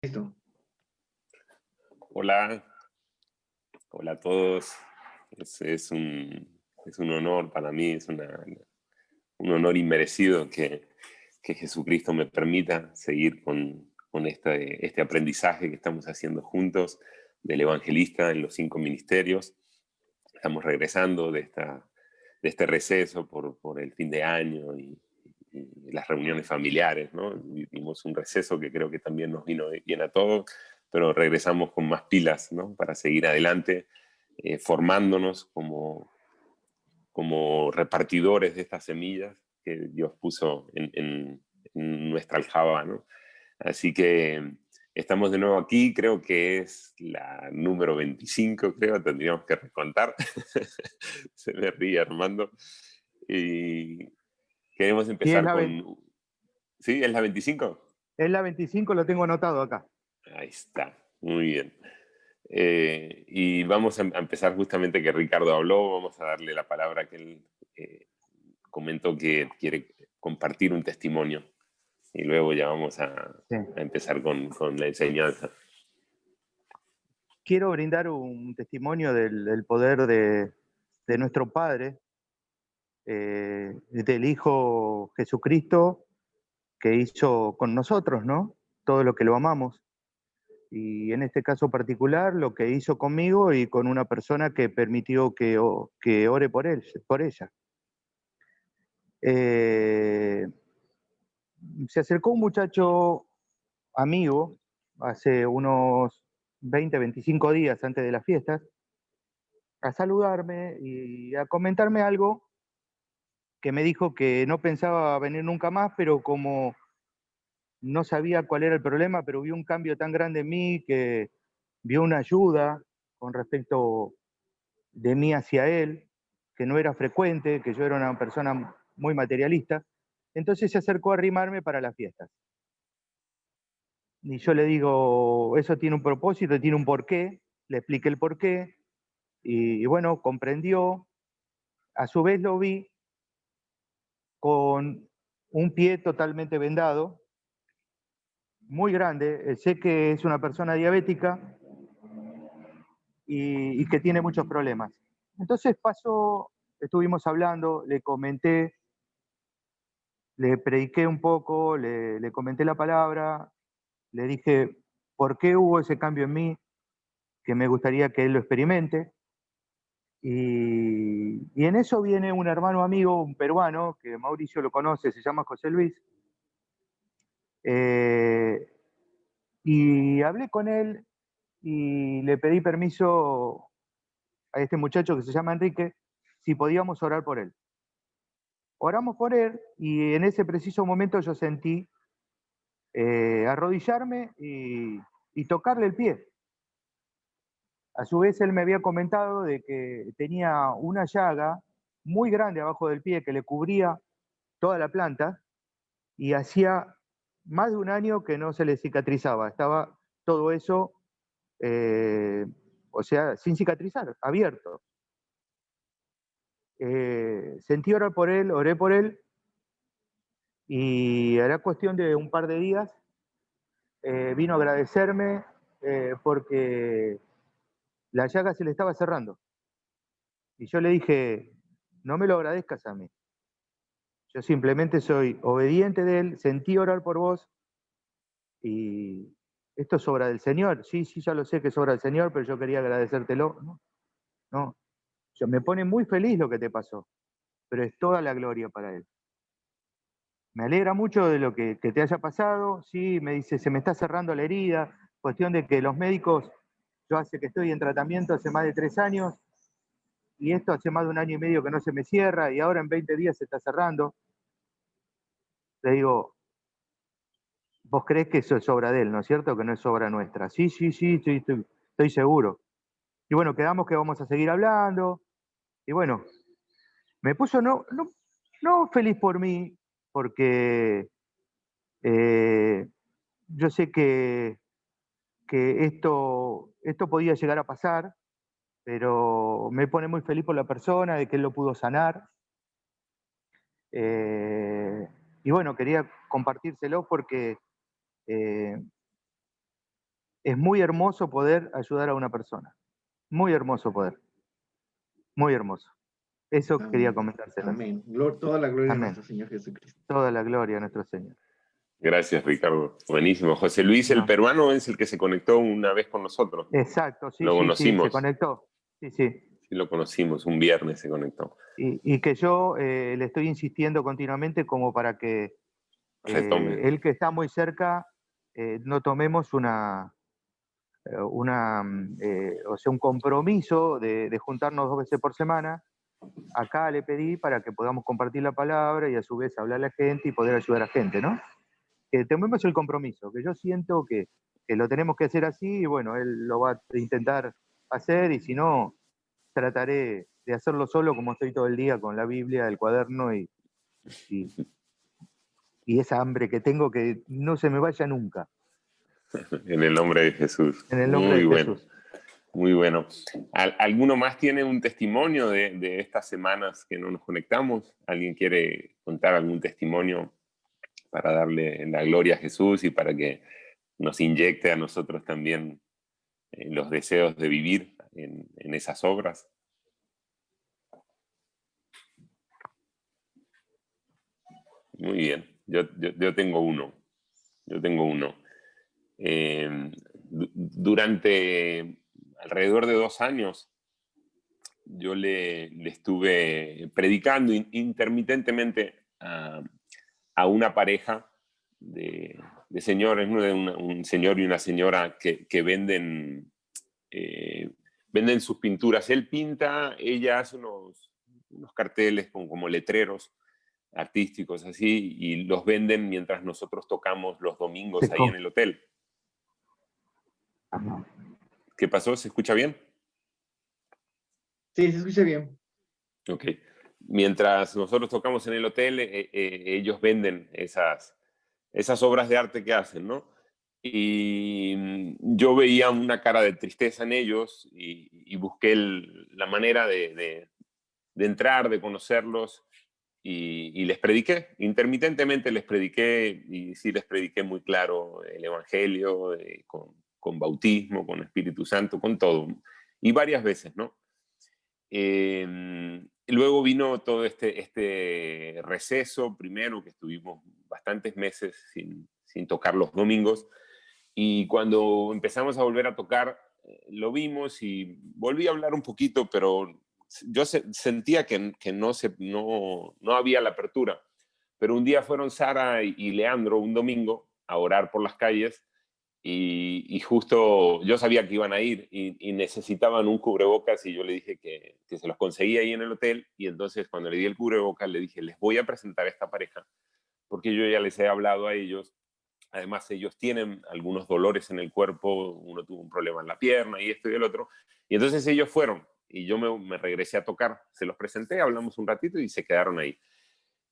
Listo. Hola, hola a todos. Es un honor para mí, un honor inmerecido que Jesucristo me permita seguir con este aprendizaje que estamos haciendo juntos del evangelista en los 5 ministerios. Estamos regresando de este receso por el fin de año y las reuniones familiares, ¿no? Vivimos un receso que creo que también nos vino bien a todos, pero regresamos con más pilas, ¿no? Para seguir adelante, formándonos como repartidores de estas semillas que Dios puso en nuestra aljaba, ¿no? Así que estamos de nuevo aquí, creo que es la número 25, creo, tendríamos que recontar. Se me ríe Armando. Y queremos Sí, empezar con... ¿Sí? ¿Es la 25? es la 25, lo tengo anotado acá. Ahí está, muy bien. Y vamos a empezar justamente que Ricardo habló, vamos a darle la palabra que él comentó que quiere compartir un testimonio y luego ya vamos Sí. a empezar con la enseñanza. Quiero brindar un testimonio del poder de nuestro Padre, del Hijo Jesucristo que hizo con nosotros, ¿no? Todo lo que lo amamos. Y en este caso particular, lo que hizo conmigo y con una persona que permitió que ore por él, por ella. Eh, Se acercó un muchacho amigo hace unos 20, 25 días antes de las fiestas a saludarme y a comentarme algo que me dijo que no pensaba venir nunca más, pero como no sabía cuál era el problema, pero vio un cambio tan grande en mí, que vio una ayuda con respecto de mí hacia él, que no era frecuente, que yo era una persona muy materialista. Entonces se acercó a arrimarme para las fiestas. Y yo le digo, eso tiene un propósito, tiene un porqué, le expliqué el porqué, y bueno, comprendió. A su vez lo vi con un pie totalmente vendado, muy grande. Sé que es una persona diabética y que tiene muchos problemas. Entonces pasó, estuvimos hablando, le comenté, le prediqué un poco, le comenté la palabra, le dije por qué hubo ese cambio en mí, que me gustaría que él lo experimente. Y en eso viene un hermano amigo, un peruano, que Mauricio lo conoce, se llama José Luis. eh, y hablé con él y le pedí permiso a este muchacho que se llama Enrique, si podíamos orar por él. Oramos por él y en ese preciso momento yo sentí arrodillarme y tocarle el pie. A su vez él me había comentado de que tenía una llaga muy grande abajo del pie que le cubría toda la planta y hacía más de un año que no se le cicatrizaba. Estaba todo eso, eh, o sea, sin cicatrizar, abierto. Sentí orar por él, oré por él y era cuestión de un par de días. Vino a agradecerme porque la llaga se le estaba cerrando. Y yo le dije, no me lo agradezcas a mí. Yo simplemente soy obediente de él, sentí orar por vos y esto es obra del Señor. Sí, sí, ya lo sé que es obra del Señor, pero yo quería agradecértelo. No, no. Me pone muy feliz lo que te pasó, pero es toda la gloria para él. Me alegra mucho de lo que te haya pasado. Sí, me dice, se me está cerrando la herida. Cuestión de que los médicos, yo hace que estoy en tratamiento hace más de 3 años y esto hace más de un año y medio que no se me cierra y ahora en 20 días se está cerrando. Le digo, vos creés que eso es obra de él, ¿no es cierto? Que no es obra nuestra. Sí, sí, sí, estoy seguro. Y bueno, quedamos que vamos a seguir hablando. Y bueno, me puso no feliz por mí, porque yo sé que esto podía llegar a pasar, pero me pone muy feliz por la persona, de que él lo pudo sanar. Eh, y bueno, quería compartírselo porque eh, es muy hermoso poder ayudar a una persona. Muy hermoso poder. Muy hermoso. Eso quería Amén. comentárselas. Amén. Toda la gloria a Amén. nuestro Señor Jesucristo. Toda la gloria a nuestro Señor. Gracias, Ricardo. Buenísimo. José Luis, el No. peruano, es el que se conectó una vez con nosotros. Exacto, sí, Lo sí, sí, se conocimos. conectó. Sí, sí. Sí, lo conocimos. Un viernes se conectó. Y que yo le estoy insistiendo continuamente como para que Retome. él, que está muy cerca, no tomemos o sea, un compromiso de juntarnos 2 veces por semana. Acá le pedí para que podamos compartir la palabra y a su vez hablar a la gente y poder ayudar a gente, ¿no? Que tomemos el compromiso, que yo siento que lo tenemos que hacer así y bueno, él lo va a intentar hacer y si no, trataré de hacerlo solo como estoy todo el día con la Biblia, el cuaderno y, y esa hambre que tengo que no se me vaya nunca. En el nombre de Jesús. En el nombre Muy de bueno. Jesús. Muy bueno. ¿Alguno más tiene un testimonio de estas semanas que no nos conectamos? ¿Alguien quiere contar algún testimonio para darle la gloria a Jesús y para que nos inyecte a nosotros también los deseos de vivir en esas obras? Muy bien. Yo tengo uno. Yo tengo uno. Durante alrededor de 2 años, yo le estuve predicando intermitentemente a una pareja de señores, ¿no? Un señor y una señora que venden sus pinturas. Él pinta, ella hace unos carteles como letreros artísticos así, y los venden mientras nosotros tocamos los domingos ahí en el hotel. ¿Qué pasó? ¿Se escucha bien? Sí, se escucha bien. Ok. Mientras nosotros tocamos en el hotel, ellos venden esas obras de arte que hacen, ¿no? Y yo veía una cara de tristeza en ellos y busqué la manera de entrar, de conocerlos y les prediqué. Intermitentemente les prediqué y sí les prediqué muy claro el Evangelio, con bautismo, con Espíritu Santo, con todo. Y varias veces, ¿no? Luego vino todo este receso, primero que estuvimos bastantes meses sin tocar los domingos, y cuando empezamos a volver a tocar, lo vimos y volví a hablar un poquito, pero yo sentía que no había la apertura. Pero un día fueron Sara y Leandro un domingo a orar por las calles y justo yo sabía que iban a ir y necesitaban un cubrebocas y yo le dije que se los conseguía ahí en el hotel y entonces cuando le di el cubrebocas le dije, les voy a presentar a esta pareja porque yo ya les he hablado a ellos. Además, ellos tienen algunos dolores en el cuerpo, uno tuvo un problema en la pierna y esto y el otro. Y entonces ellos fueron y yo me regresé a tocar. Se los presenté, hablamos un ratito y se quedaron ahí.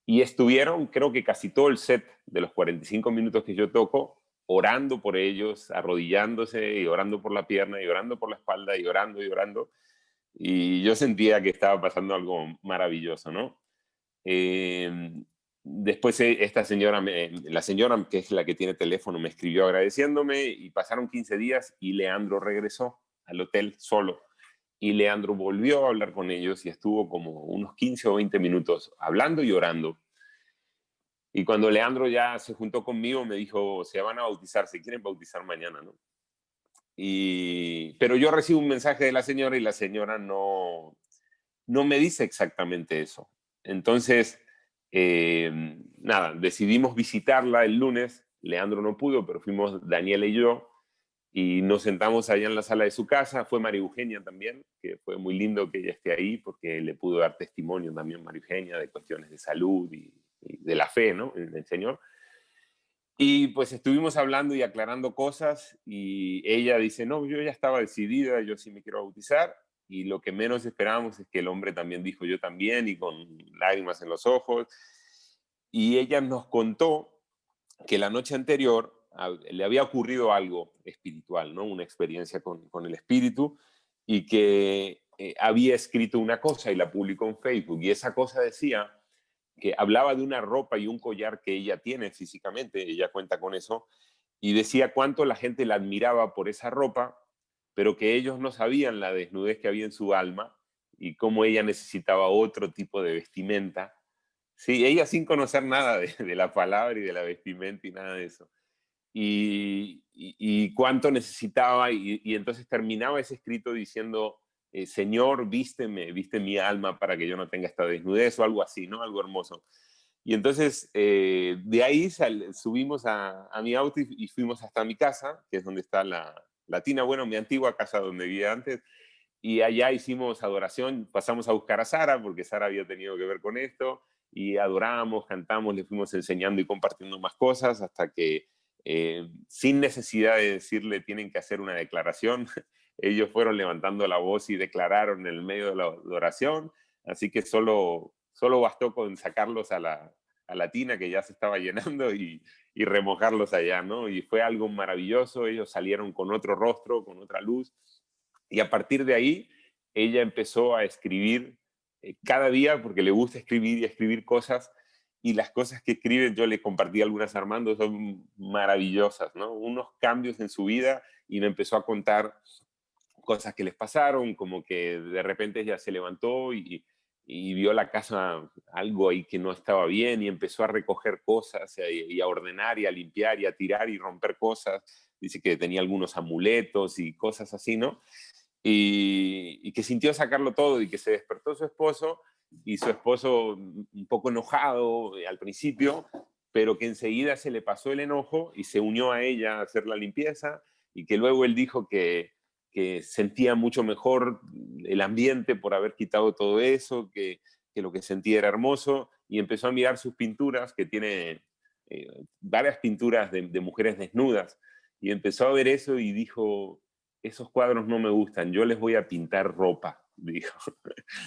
Y estuvieron, creo que casi todo el set de los 45 minutos que yo toco, orando por ellos, arrodillándose y orando por la pierna y orando por la espalda y orando y orando. Y yo sentía que estaba pasando algo maravilloso, ¿no? Después esta señora, la señora que es la que tiene teléfono, me escribió agradeciéndome y pasaron 15 días y Leandro regresó al hotel solo. Y Leandro volvió a hablar con ellos y estuvo como unos 15 o 20 minutos hablando y orando. Y cuando Leandro ya se juntó conmigo, me dijo, se van a bautizar, se quieren bautizar mañana, ¿no? Pero yo recibo un mensaje de la señora y la señora no me dice exactamente eso. Entonces, nada, decidimos visitarla el lunes. Leandro no pudo, pero fuimos Daniela y yo y nos sentamos allá en la sala de su casa. Fue María Eugenia también, que fue muy lindo que ella esté ahí porque le pudo dar testimonio también María Eugenia de cuestiones de salud y de la fe, ¿no? En el Señor. Y pues estuvimos hablando y aclarando cosas y ella dice, no, yo ya estaba decidida, yo sí me quiero bautizar. Y lo que menos esperábamos es que el hombre también dijo, yo también, y con lágrimas en los ojos. Y ella nos contó que la noche anterior le había ocurrido algo espiritual, ¿no? Una experiencia con el espíritu y que había escrito una cosa y la publicó en Facebook. Y esa cosa decía que hablaba de una ropa y un collar que ella tiene físicamente, ella cuenta con eso, y decía cuánto la gente la admiraba por esa ropa, pero que ellos no sabían la desnudez que había en su alma y cómo ella necesitaba otro tipo de vestimenta. Sí, ella sin conocer nada de la palabra y de la vestimenta y nada de eso. Y cuánto necesitaba, y entonces terminaba ese escrito diciendo, Señor, vísteme, viste mi alma para que yo no tenga esta desnudez, o algo así, ¿no? Algo hermoso. Y entonces de ahí subimos a mi auto y fuimos hasta mi casa, que es donde está la tina, bueno, mi antigua casa donde vivía antes, y allá hicimos adoración, pasamos a buscar a Sara, porque Sara había tenido que ver con esto, y adoramos, cantamos, le fuimos enseñando y compartiendo más cosas, hasta que sin necesidad de decirle tienen que hacer una declaración, ellos fueron levantando la voz y declararon en el medio de la adoración, así que solo bastó con sacarlos a la tina que ya se estaba llenando y remojarlos allá, ¿no? Y fue algo maravilloso, ellos salieron con otro rostro, con otra luz, y a partir de ahí ella empezó a escribir cada día, porque le gusta escribir y escribir cosas, y las cosas que escribe, yo le compartí algunas a Armando, son maravillosas, ¿no? Unos cambios en su vida, y me empezó a contar cosas que les pasaron, como que de repente ella se levantó y vio la casa, algo ahí que no estaba bien, y empezó a recoger cosas y a ordenar y a limpiar y a tirar y romper cosas. Dice que tenía algunos amuletos y cosas así, ¿no? Y que sintió sacarlo todo, y que se despertó su esposo, y su esposo un poco enojado al principio, pero que enseguida se le pasó el enojo y se unió a ella a hacer la limpieza, y que luego él dijo que sentía mucho mejor el ambiente por haber quitado todo eso, que lo que sentía era hermoso, y empezó a mirar sus pinturas, que tiene varias pinturas de mujeres desnudas, y empezó a ver eso y dijo, esos cuadros no me gustan, yo les voy a pintar ropa, dijo.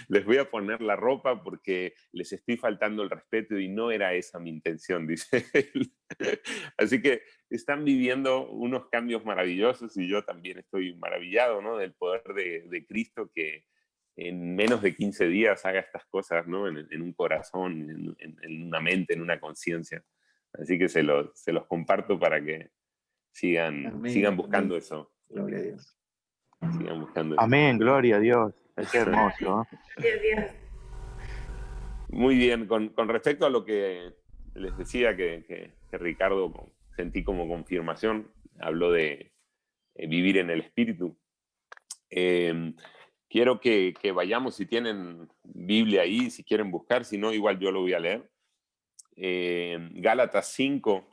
Les voy a poner la ropa porque les estoy faltando el respeto y no era esa mi intención, dice él. Así que están viviendo unos cambios maravillosos, y yo también estoy maravillado, ¿no? Del poder de Cristo, que en menos de 15 días haga estas cosas, ¿no? En un corazón, en una mente, en una conciencia. Así que se los comparto para que sigan buscando Amén. eso. Gloria a Dios. Sigan buscando eso. Amén, gloria a Dios. Qué hermoso. Muy bien, con respecto a lo que les decía que Ricardo sentí como confirmación, habló de vivir en el Espíritu. Quiero que vayamos, si tienen Biblia ahí, si quieren buscar, si no, igual yo lo voy a leer. Gálatas 5,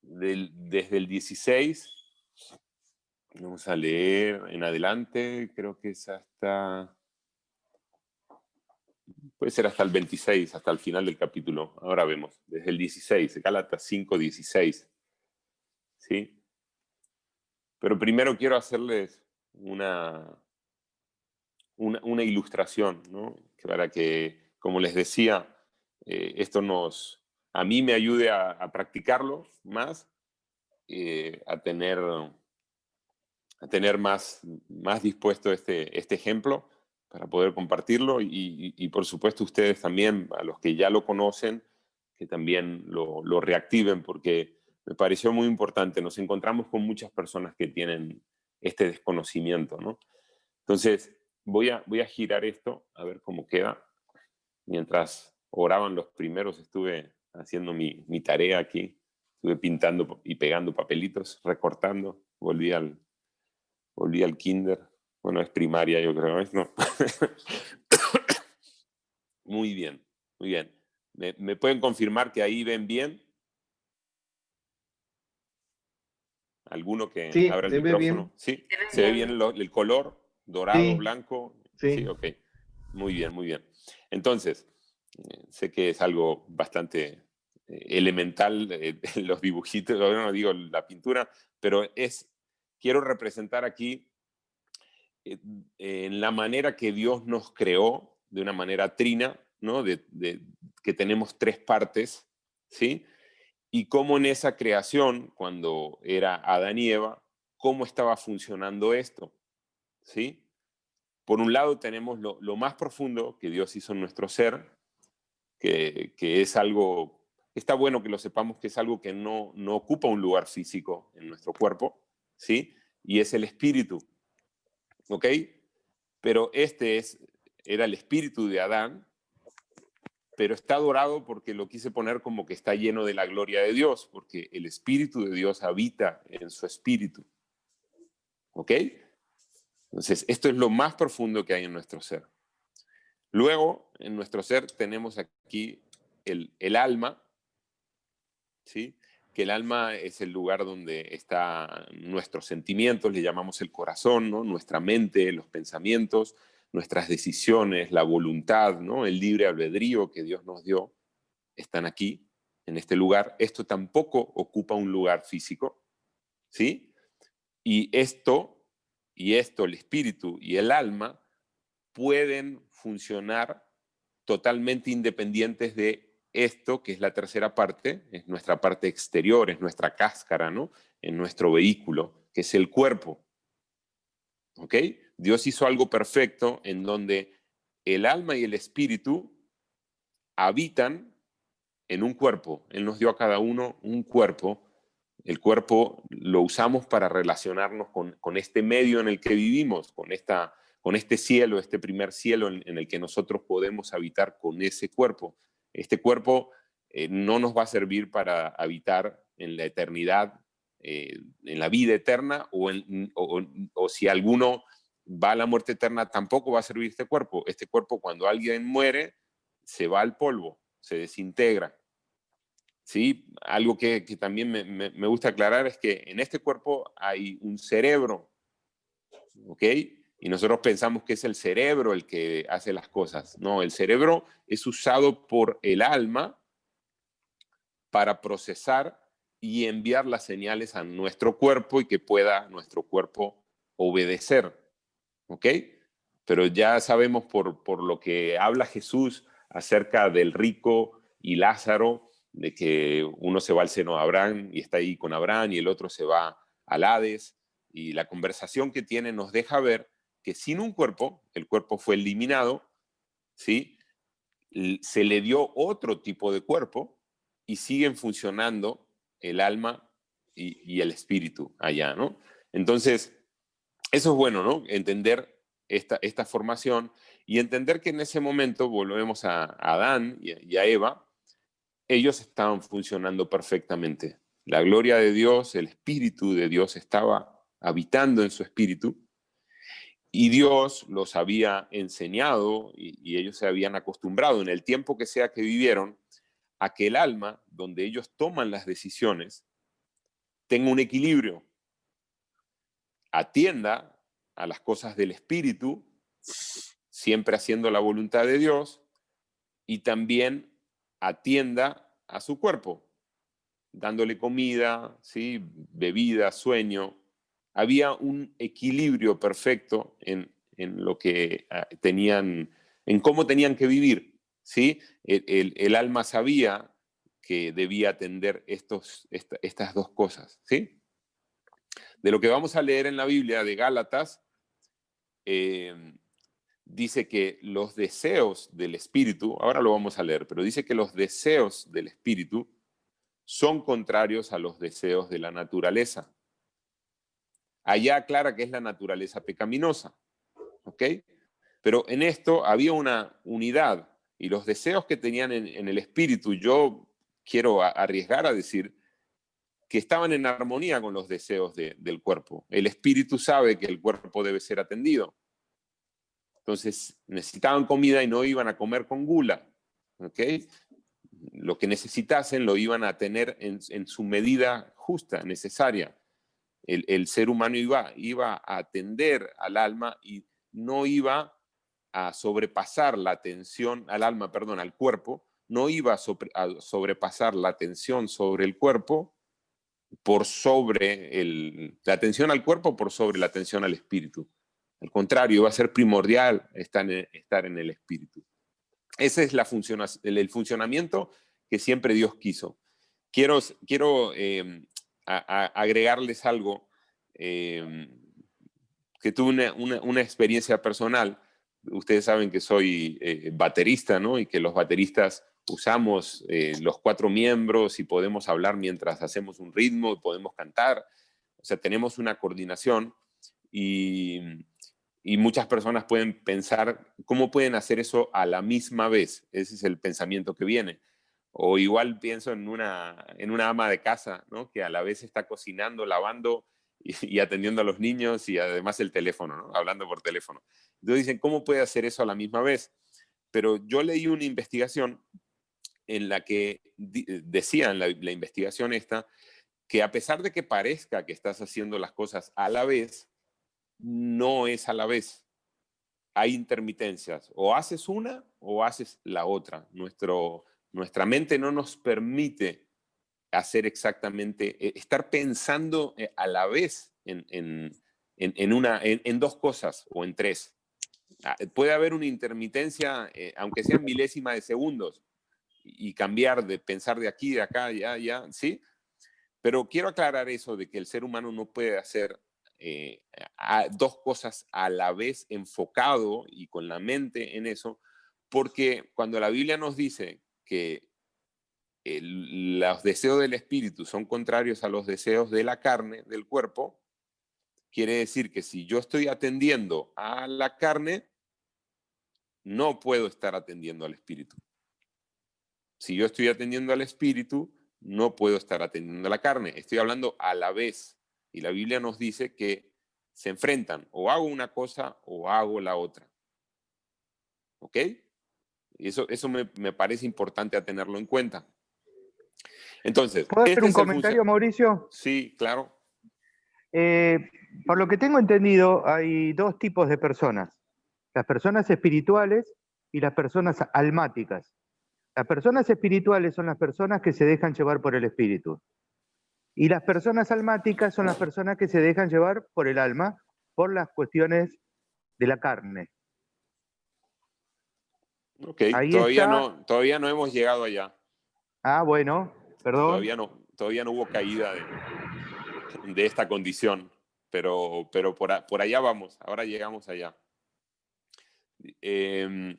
desde el 16, vamos a leer en adelante, creo que es puede ser hasta el 26, hasta el final del capítulo. Ahora vemos, desde el 16, Gálatas 5, 16. ¿Sí? Pero primero quiero hacerles una ilustración, ¿no? Para que, como les decía, esto a mí me ayude a practicarlo más, a tener más dispuesto este ejemplo para poder compartirlo, y por supuesto ustedes también, a los que ya lo conocen, que también lo reactiven, porque me pareció muy importante. Nos encontramos con muchas personas que tienen este desconocimiento, ¿no? Entonces, voy a girar esto a ver cómo queda. Mientras oraban los primeros, estuve haciendo mi tarea aquí, estuve pintando y pegando papelitos, recortando, volví al kinder. Bueno, es primaria, yo creo, ¿no? Muy bien, muy bien. ¿Me pueden confirmar que ahí ven bien? ¿Alguno que Sí, abra el se ve micrófono? bien. ¿Sí? ¿Se ve bien el color? ¿Dorado, Sí, blanco? Sí, sí. ok. Muy bien, muy bien. Entonces, sé que es algo bastante elemental, los dibujitos, no digo la pintura, pero quiero representar aquí en la manera que Dios nos creó, de una manera trina, ¿no? Que tenemos tres partes, ¿sí? Y cómo en esa creación, cuando era Adán y Eva, cómo estaba funcionando esto, ¿sí? Por un lado tenemos lo más profundo que Dios hizo en nuestro ser, que es algo está bueno que lo sepamos que es algo que no ocupa un lugar físico en nuestro cuerpo, ¿sí? Y es el espíritu, ¿ok? Pero era el espíritu de Adán, pero está dorado porque lo quise poner como que está lleno de la gloria de Dios, porque el espíritu de Dios habita en su espíritu, ¿ok? Entonces, esto es lo más profundo que hay en nuestro ser. Luego, en nuestro ser tenemos aquí el alma, ¿sí? Que el alma es el lugar donde están nuestros sentimientos, le llamamos el corazón, ¿no? Nuestra mente, los pensamientos, nuestras decisiones, la voluntad, ¿no? El libre albedrío que Dios nos dio, están aquí, en este lugar. Esto tampoco ocupa un lugar físico, ¿sí? Y esto, el espíritu y el alma, pueden funcionar totalmente independientes de esto, que es la tercera parte, es nuestra parte exterior, es nuestra cáscara, ¿no? En nuestro vehículo, que es el cuerpo. ¿Ok? Dios hizo algo perfecto en donde el alma y el espíritu habitan en un cuerpo. Él nos dio a cada uno un cuerpo. El cuerpo lo usamos para relacionarnos con este medio en el que vivimos, con este cielo, este primer cielo en el que nosotros podemos habitar con ese cuerpo. Este cuerpo no nos va a servir para habitar en la eternidad, en la vida eterna, o si alguno va a la muerte eterna, tampoco va a servir este cuerpo. Este cuerpo, cuando alguien muere, se va al polvo, se desintegra. ¿Sí? Algo que también me gusta aclarar es que en este cuerpo hay un cerebro, ¿ok? Y nosotros pensamos que es el cerebro el que hace las cosas. No, el cerebro es usado por el alma para procesar y enviar las señales a nuestro cuerpo y que pueda nuestro cuerpo obedecer, ¿ok? Pero ya sabemos por lo que habla Jesús acerca del rico y Lázaro, de que uno se va al seno de Abraham y está ahí con Abraham y el otro se va al Hades, y la conversación que tiene nos deja ver que sin un cuerpo, el cuerpo fue eliminado, ¿sí? Se le dio otro tipo de cuerpo y siguen funcionando el alma y el espíritu allá, ¿no? Entonces, eso es bueno, ¿no? Entender esta formación y entender que en ese momento, volvemos a Adán y a Eva, ellos estaban funcionando perfectamente. La gloria de Dios, el espíritu de Dios estaba habitando en su espíritu y Dios los había enseñado y ellos se habían acostumbrado en el tiempo que sea que vivieron a que el alma, donde ellos toman las decisiones, tenga un equilibrio, atienda a las cosas del espíritu, siempre haciendo la voluntad de Dios, y también atienda a su cuerpo, dándole comida, ¿sí? Bebida, sueño. Había un equilibrio perfecto en lo que tenían, en cómo tenían que vivir, ¿sí? El alma sabía que debía atender estas dos cosas, ¿sí? De lo que vamos a leer en la Biblia de Gálatas, dice que los deseos del espíritu, ahora lo vamos a leer, pero dice que los deseos del espíritu son contrarios a los deseos de la naturaleza. Allá aclara que es la naturaleza pecaminosa, ¿ok? Pero en esto había una unidad y los deseos que tenían en el espíritu, yo quiero arriesgar a decir que estaban en armonía con los deseos del cuerpo. El espíritu sabe que el cuerpo debe ser atendido. Entonces necesitaban comida y no iban a comer con gula, ¿ok? Lo que necesitasen lo iban a tener en su medida justa, necesaria. El ser humano iba a atender al alma y no iba a sobrepasar la atención al alma, perdón, al cuerpo, no iba a sobrepasar la atención sobre el cuerpo por sobre la atención al cuerpo por sobre la atención al espíritu. Al contrario, va a ser primordial estar en el espíritu. Ese es el funcionamiento que siempre Dios quiso. Quiero agregarles algo que tuve una experiencia personal. Ustedes saben que soy baterista, ¿no? Y que los bateristas usamos los 4 miembros y podemos hablar mientras hacemos un ritmo y podemos cantar. O sea, tenemos una coordinación y muchas personas pueden pensar cómo pueden hacer eso a la misma vez. Ese es el pensamiento que viene. O igual pienso en una ama de casa, ¿no? Que a la vez está cocinando, lavando y atendiendo a los niños y además el teléfono, ¿no? Hablando por teléfono. Entonces dicen, ¿cómo puede hacer eso a la misma vez? Pero yo leí una investigación en la que decía en la investigación esta, que a pesar de que parezca que estás haciendo las cosas a la vez, no es a la vez. Hay intermitencias. O haces una o haces la otra. Nuestra mente no nos permite hacer exactamente, estar pensando a la vez en dos cosas o en tres. Puede haber una intermitencia, aunque sean milésimas de segundos, y cambiar de pensar de aquí, de acá, ya, ¿sí? Pero quiero aclarar eso de que el ser humano no puede hacer dos cosas a la vez enfocado y con la mente en eso, porque cuando la Biblia nos dice que los deseos del espíritu son contrarios a los deseos de la carne, del cuerpo, quiere decir que si yo estoy atendiendo a la carne, no puedo estar atendiendo al espíritu. Si yo estoy atendiendo al espíritu, no puedo estar atendiendo a la carne. Estoy hablando a la vez. Y la Biblia nos dice que se enfrentan. O hago una cosa o hago la otra. ¿Ok? Eso me parece importante a tenerlo en cuenta. Entonces, ¿Puedo hacer este un es el comentario, Mauricio? Sí, claro. Por lo que tengo entendido, hay dos tipos de personas. Las personas espirituales y las personas almáticas. Las personas espirituales son las personas que se dejan llevar por el espíritu. Y las personas almáticas son las personas que se dejan llevar por el alma, por las cuestiones de la carne. Ok, Ahí está. todavía no hemos llegado allá. Ah, bueno, perdón. Todavía no hubo caída de esta condición, pero por allá vamos, ahora llegamos allá. Este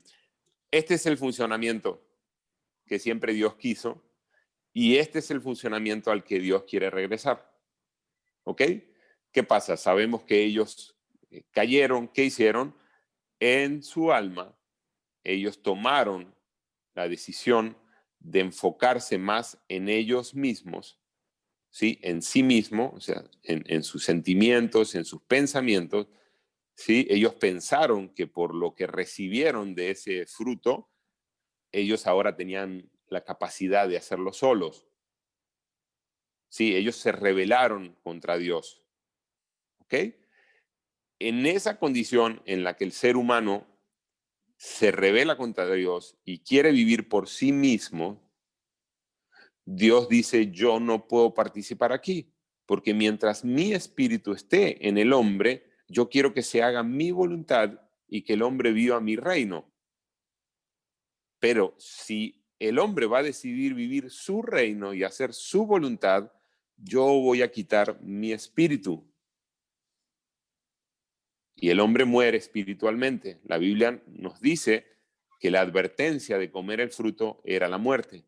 es el funcionamiento que siempre Dios quiso y este es el funcionamiento al que Dios quiere regresar. ¿Ok? ¿Qué pasa? Sabemos que ellos cayeron. ¿Qué hicieron? En su alma, ellos tomaron la decisión de enfocarse más en ellos mismos, ¿sí? En sí mismo, o sea, en sus sentimientos, en sus pensamientos, ¿sí? Ellos pensaron que por lo que recibieron de ese fruto, ellos ahora tenían la capacidad de hacerlo solos. Sí, ellos se rebelaron contra Dios. ¿Ok? En esa condición en la que el ser humano se rebela contra Dios y quiere vivir por sí mismo, Dios dice, yo no puedo participar aquí, porque mientras mi espíritu esté en el hombre, yo quiero que se haga mi voluntad y que el hombre viva mi reino. Pero si el hombre va a decidir vivir su reino y hacer su voluntad, yo voy a quitar mi espíritu. Y el hombre muere espiritualmente. La Biblia nos dice que la advertencia de comer el fruto era la muerte.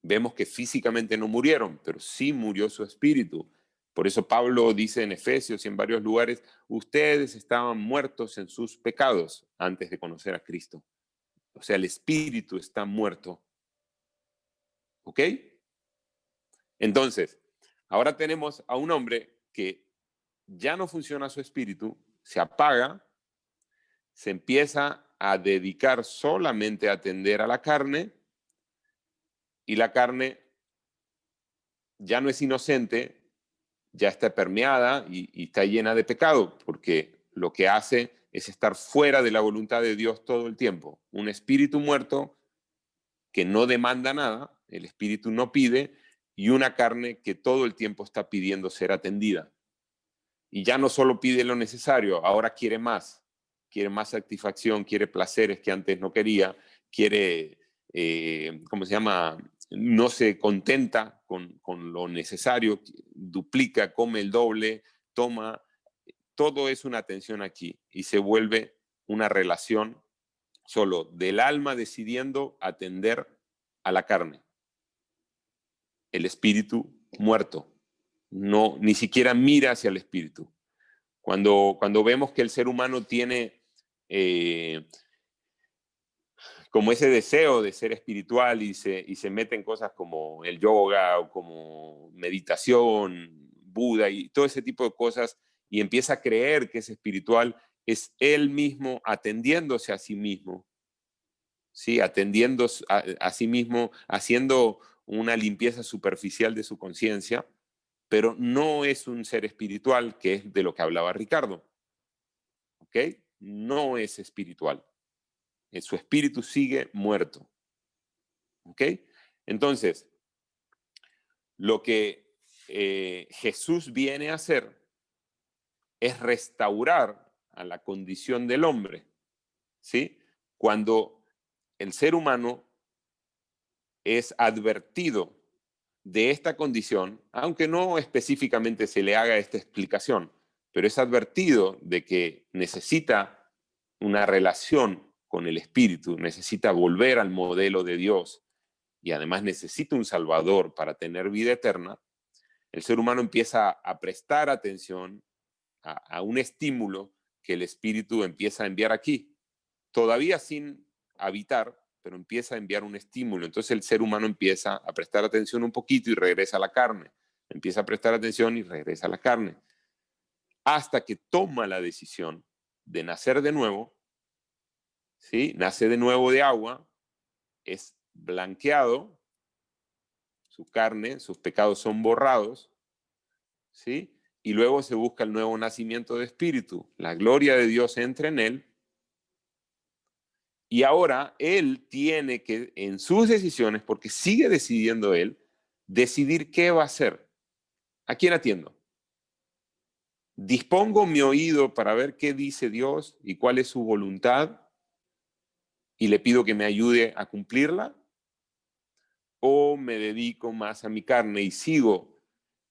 Vemos que físicamente no murieron, pero sí murió su espíritu. Por eso Pablo dice en Efesios y en varios lugares, ustedes estaban muertos en sus pecados antes de conocer a Cristo. O sea, el espíritu está muerto. ¿Ok? Entonces, ahora tenemos a un hombre que ya no funciona su espíritu, se apaga, se empieza a dedicar solamente a atender a la carne y la carne ya no es inocente, ya está permeada y está llena de pecado, porque lo que hace es estar fuera de la voluntad de Dios todo el tiempo. Un espíritu muerto que no demanda nada, el espíritu no pide, y una carne que todo el tiempo está pidiendo ser atendida. Y ya no solo pide lo necesario, ahora quiere más satisfacción, quiere placeres que antes no quería, quiere, ¿cómo se llama? No se contenta con lo necesario, duplica, come el doble, toma, todo es una tensión aquí y se vuelve una relación solo del alma decidiendo atender a la carne. El espíritu muerto. No, ni siquiera mira hacia el espíritu. Cuando vemos que el ser humano tiene como ese deseo de ser espiritual y se mete en cosas como el yoga o como meditación, Buda y todo ese tipo de cosas, y empieza a creer que es espiritual, es él mismo atendiéndose a sí mismo, ¿sí? Atendiendo a sí mismo, haciendo una limpieza superficial de su conciencia, pero no es un ser espiritual, que es de lo que hablaba Ricardo. ¿Ok? No es espiritual. Su espíritu sigue muerto. ¿Ok? Entonces, lo que Jesús viene a hacer es restaurar a la condición del hombre. ¿Sí? Cuando el ser humano es advertido de esta condición, aunque no específicamente se le haga esta explicación, pero es advertido de que necesita una relación con el Espíritu, necesita volver al modelo de Dios y además necesita un Salvador para tener vida eterna, el ser humano empieza a prestar atención a un estímulo que el Espíritu empieza a enviar aquí, todavía sin habitar, pero empieza a enviar un estímulo. Entonces el ser humano empieza a prestar atención un poquito y regresa a la carne. Empieza a prestar atención y regresa a la carne. Hasta que toma la decisión de nacer de nuevo, ¿sí? Nace de nuevo de agua, es blanqueado, su carne, sus pecados son borrados, ¿sí? Y luego se busca el nuevo nacimiento de espíritu. La gloria de Dios entra en él. Y ahora él tiene que, en sus decisiones, porque sigue decidiendo él, decidir qué va a hacer. ¿A quién atiendo? ¿Dispongo mi oído para ver qué dice Dios y cuál es su voluntad? Y le pido que me ayude a cumplirla. ¿O me dedico más a mi carne y sigo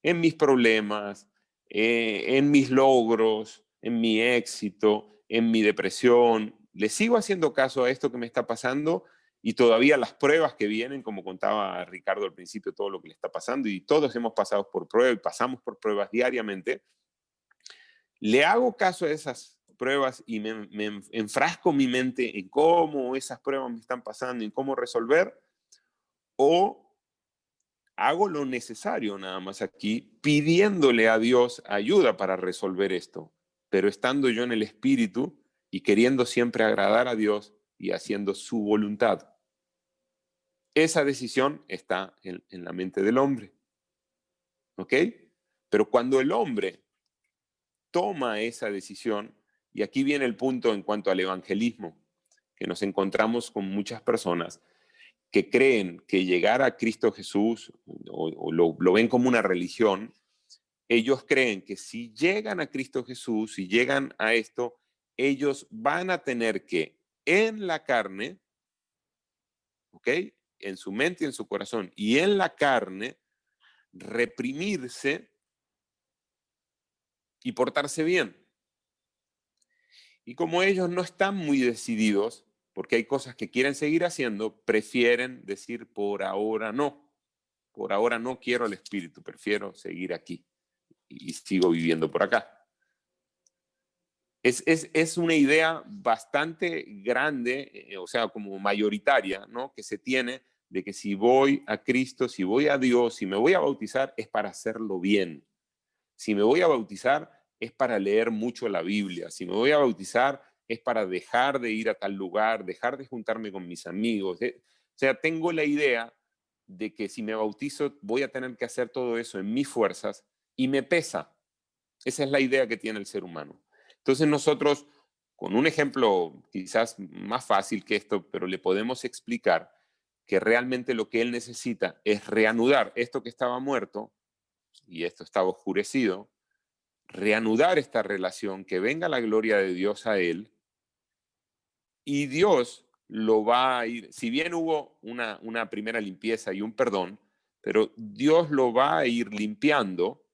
en mis problemas, en mis logros, en mi éxito, en mi depresión? ¿Le sigo haciendo caso a esto que me está pasando? Y todavía las pruebas que vienen, como contaba Ricardo al principio, todo lo que le está pasando, y todos hemos pasado por pruebas y pasamos por pruebas diariamente. ¿Le hago caso a esas pruebas y me enfrasco mi mente en cómo esas pruebas me están pasando, en cómo resolver? ¿O hago lo necesario nada más aquí, pidiéndole a Dios ayuda para resolver esto, pero estando yo en el Espíritu y queriendo siempre agradar a Dios y haciendo su voluntad? Esa decisión está en la mente del hombre. ¿Ok? Pero cuando el hombre toma esa decisión, y aquí viene el punto en cuanto al evangelismo, que nos encontramos con muchas personas que creen que llegar a Cristo Jesús o lo ven como una religión. Ellos creen que si llegan a Cristo Jesús, si llegan a esto, ellos van a tener que en la carne, ¿ok? En su mente y en su corazón, y en la carne, reprimirse y portarse bien. Y como ellos no están muy decididos, porque hay cosas que quieren seguir haciendo, prefieren decir por ahora no. Por ahora no quiero el Espíritu, prefiero seguir aquí y sigo viviendo por acá. Es una idea bastante grande, o sea, como mayoritaria, ¿no? Que se tiene de que si voy a Cristo, si voy a Dios, si me voy a bautizar, es para hacerlo bien. Si me voy a bautizar, es para leer mucho la Biblia. Si me voy a bautizar, es para dejar de ir a tal lugar, dejar de juntarme con mis amigos. O sea, tengo la idea de que si me bautizo, voy a tener que hacer todo eso en mis fuerzas y me pesa. Esa es la idea que tiene el ser humano. Entonces nosotros, con un ejemplo quizás más fácil que esto, pero le podemos explicar que realmente lo que él necesita es reanudar esto que estaba muerto y esto estaba oscurecido, reanudar esta relación, que venga la gloria de Dios a él, y Dios lo va a ir, si bien hubo una primera limpieza y un perdón, pero Dios lo va a ir limpiando,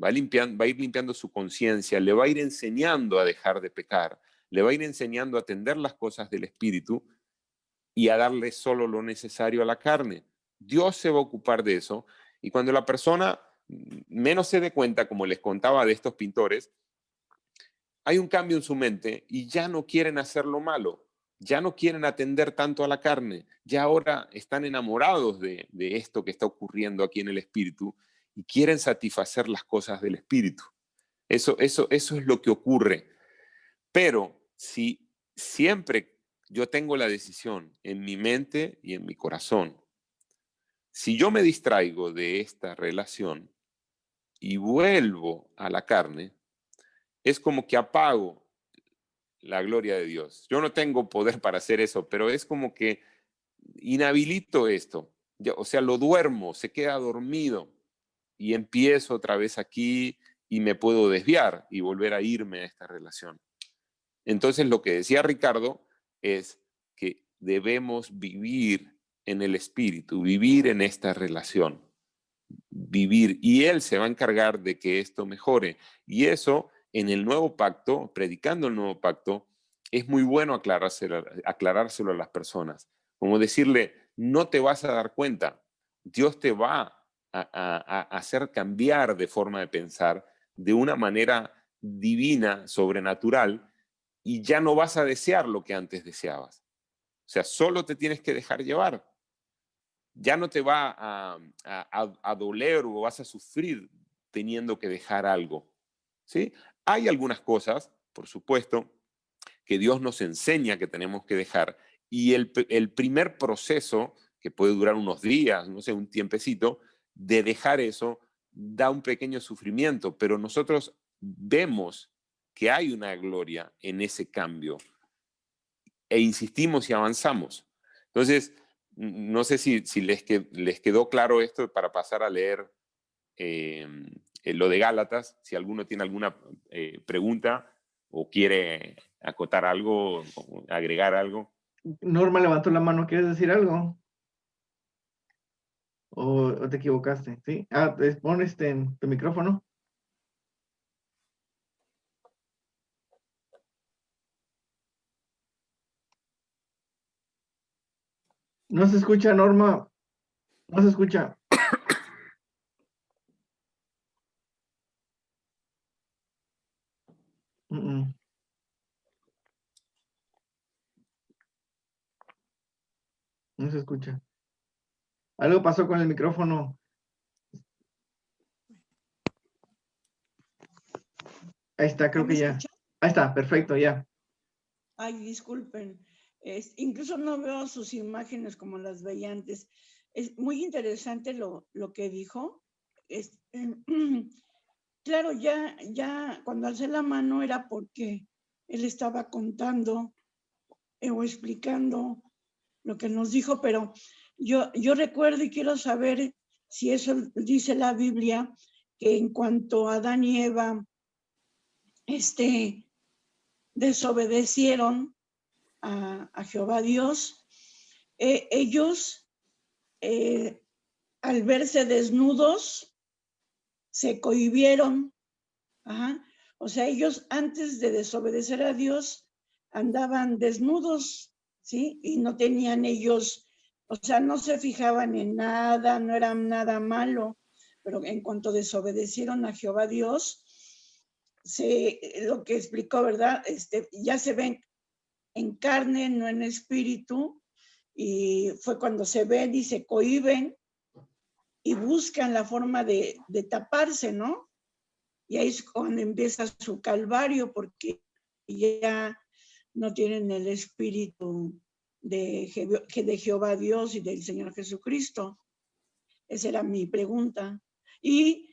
va a ir limpiando su conciencia, le va a ir enseñando a dejar de pecar, le va a ir enseñando a atender las cosas del espíritu y a darle solo lo necesario a la carne. Dios se va a ocupar de eso, y cuando la persona menos se dé cuenta, como les contaba de estos pintores, hay un cambio en su mente y ya no quieren hacer lo malo, ya no quieren atender tanto a la carne, ya ahora están enamorados de esto que está ocurriendo aquí en el espíritu y quieren satisfacer las cosas del espíritu. Eso es lo que ocurre. Pero si siempre yo tengo la decisión en mi mente y en mi corazón, si yo me distraigo de esta relación y vuelvo a la carne, es como que apago la gloria de Dios. Yo no tengo poder para hacer eso, pero es como que inhabilito esto. O sea, lo duermo, se queda dormido y empiezo otra vez aquí y me puedo desviar y volver a irme a esta relación. Entonces, lo que decía Ricardo es que debemos vivir en el espíritu, vivir en esta relación, vivir, y Él se va a encargar de que esto mejore. Y eso, en el nuevo pacto, predicando el nuevo pacto, es muy bueno aclarárselo a las personas. Como decirle, no te vas a dar cuenta, Dios te va a hacer cambiar de forma de pensar de una manera divina, sobrenatural, y ya no vas a desear lo que antes deseabas. O sea, solo te tienes que dejar llevar. Ya no te va a doler o vas a sufrir teniendo que dejar algo. ¿Sí? Hay algunas cosas, por supuesto, que Dios nos enseña que tenemos que dejar, y el primer proceso, que puede durar unos días, no sé, un tiempecito, de dejar eso, da un pequeño sufrimiento, pero nosotros vemos que hay una gloria en ese cambio e insistimos y avanzamos. Entonces, no sé si les quedó claro esto para pasar a leer lo de Gálatas. Si alguno tiene alguna pregunta o quiere acotar algo, o agregar algo. Norma levantó la mano, ¿quieres decir algo? ¿O te equivocaste? ¿Sí? Pon en tu micrófono. No se escucha, Norma. No se escucha. No se escucha. Algo pasó con el micrófono. Ahí está, creo que ya. ¿Me escuchan? Ahí está, perfecto, ya. Ay, disculpen. Incluso no veo sus imágenes como las veía antes. Es muy interesante lo que dijo. Claro, ya cuando alcé la mano era porque él estaba contando o explicando lo que nos dijo, pero yo recuerdo y quiero saber si eso dice la Biblia, que en cuanto a Adán y Eva desobedecieron a Jehová Dios, ellos al verse desnudos se cohibieron. Ajá. O sea, ellos antes de desobedecer a Dios andaban desnudos, ¿sí? Y no tenían ellos, o sea, no se fijaban en nada, no era nada malo, pero en cuanto desobedecieron a Jehová Dios, lo que explicó, ¿verdad? Ya se ven en carne, no en espíritu, y fue cuando se ven y se cohíben y buscan la forma de taparse, ¿no? Y ahí es cuando empieza su calvario, porque ya no tienen el espíritu de Jehová Dios y del Señor Jesucristo. Esa era mi pregunta. Y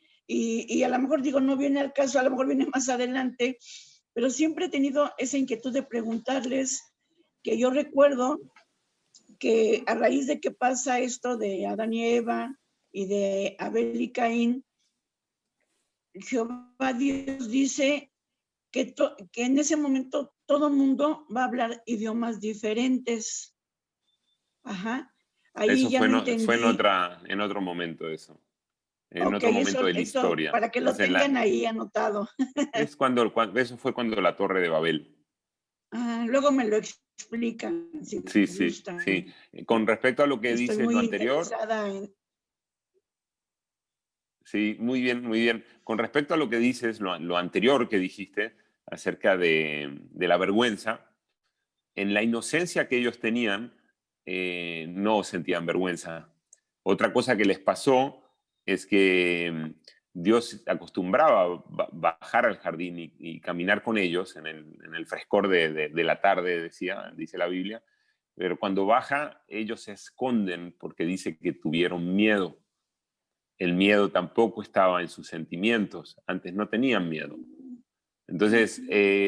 a lo mejor digo, no viene al caso, a lo mejor viene más adelante, pero siempre he tenido esa inquietud de preguntarles, que yo recuerdo que a raíz de que pasa esto de Adán y Eva y de Abel y Caín, Jehová Dios dice que en ese momento todo el mundo va a hablar idiomas diferentes. Ajá. Ahí Eso ya no fue entendí. en otro momento eso. En Ok, otro momento de la eso historia. para que lo tengan ahí anotado. Eso fue cuando la Torre de Babel. Luego me lo explican, si Sí, sí, gustan. sí. Con respecto a lo que Estoy dices, muy lo anterior, interesada en... sí, muy bien, muy bien. Con respecto a lo que dices, lo anterior que dijiste acerca de la vergüenza, en la inocencia que ellos tenían, no sentían vergüenza. Otra cosa que les pasó es que Dios acostumbraba a bajar al jardín y caminar con ellos en el frescor de la tarde, dice la Biblia, pero cuando baja, ellos se esconden porque dice que tuvieron miedo. El miedo tampoco estaba en sus sentimientos, antes no tenían miedo. Entonces,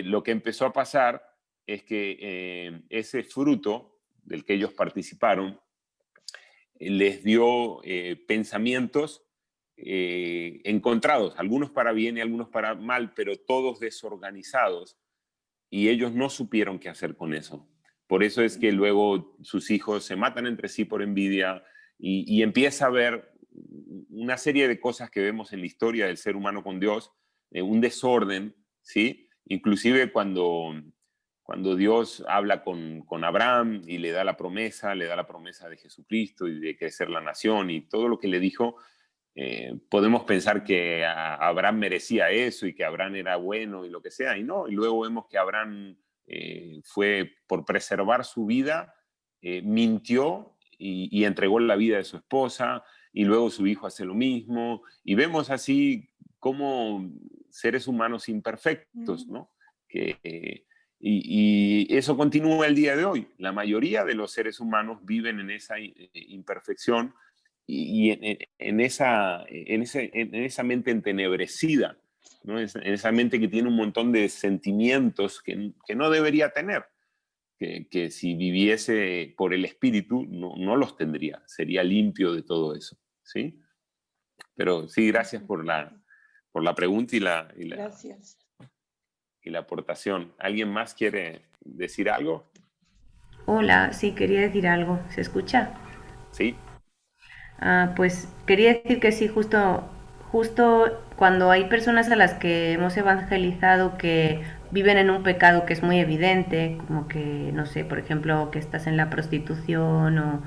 lo que empezó a pasar es que ese fruto del que ellos participaron les dio pensamientos encontrados, algunos para bien y algunos para mal, pero todos desorganizados, y ellos no supieron qué hacer con eso. Por eso es que luego sus hijos se matan entre sí por envidia y empieza a haber una serie de cosas que vemos en la historia del ser humano con Dios, un desorden, ¿sí? Inclusive cuando Dios habla con Abraham y le da la promesa de Jesucristo y de crecer la nación y todo lo que le dijo, podemos pensar que Abraham merecía eso y que Abraham era bueno y lo que sea, y no, y luego vemos que Abraham fue por preservar su vida, mintió y entregó la vida de su esposa, y luego su hijo hace lo mismo, y vemos así como seres humanos imperfectos, ¿no? Y eso continúa el día de hoy. La mayoría de los seres humanos viven en esa imperfección y en esa mente entenebrecida, ¿no? En esa mente que tiene un montón de sentimientos que no debería tener, que si viviese por el espíritu no los tendría, sería limpio de todo eso, ¿sí? Pero sí, gracias por la pregunta Gracias. y la aportación. ¿Alguien más quiere decir algo? Hola, sí, quería decir algo. ¿Se escucha? Sí. Pues quería decir que sí, justo cuando hay personas a las que hemos evangelizado que viven en un pecado que es muy evidente, como que, no sé, por ejemplo, que estás en la prostitución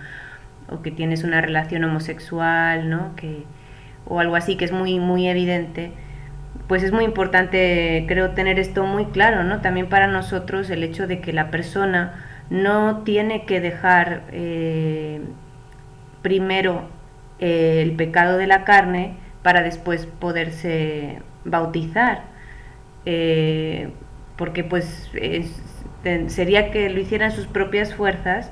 o que tienes una relación homosexual, ¿no? O algo así que es muy, muy evidente, pues es muy importante, creo, tener esto muy claro, ¿no? También para nosotros el hecho de que la persona no tiene que dejar primero el pecado de la carne para después poderse bautizar, porque pues sería que lo hiciera en sus propias fuerzas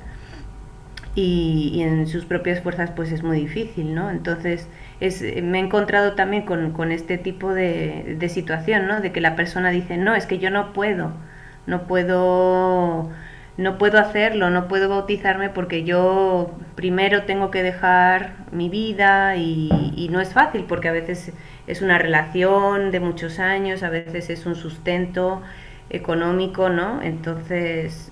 y en sus propias fuerzas pues es muy difícil, ¿no? Entonces me he encontrado también con este tipo de situación, ¿no? De que la persona dice, no, es que yo no puedo hacerlo, no puedo bautizarme porque yo primero tengo que dejar mi vida y no es fácil porque a veces es una relación de muchos años, a veces es un sustento económico, ¿no? Entonces,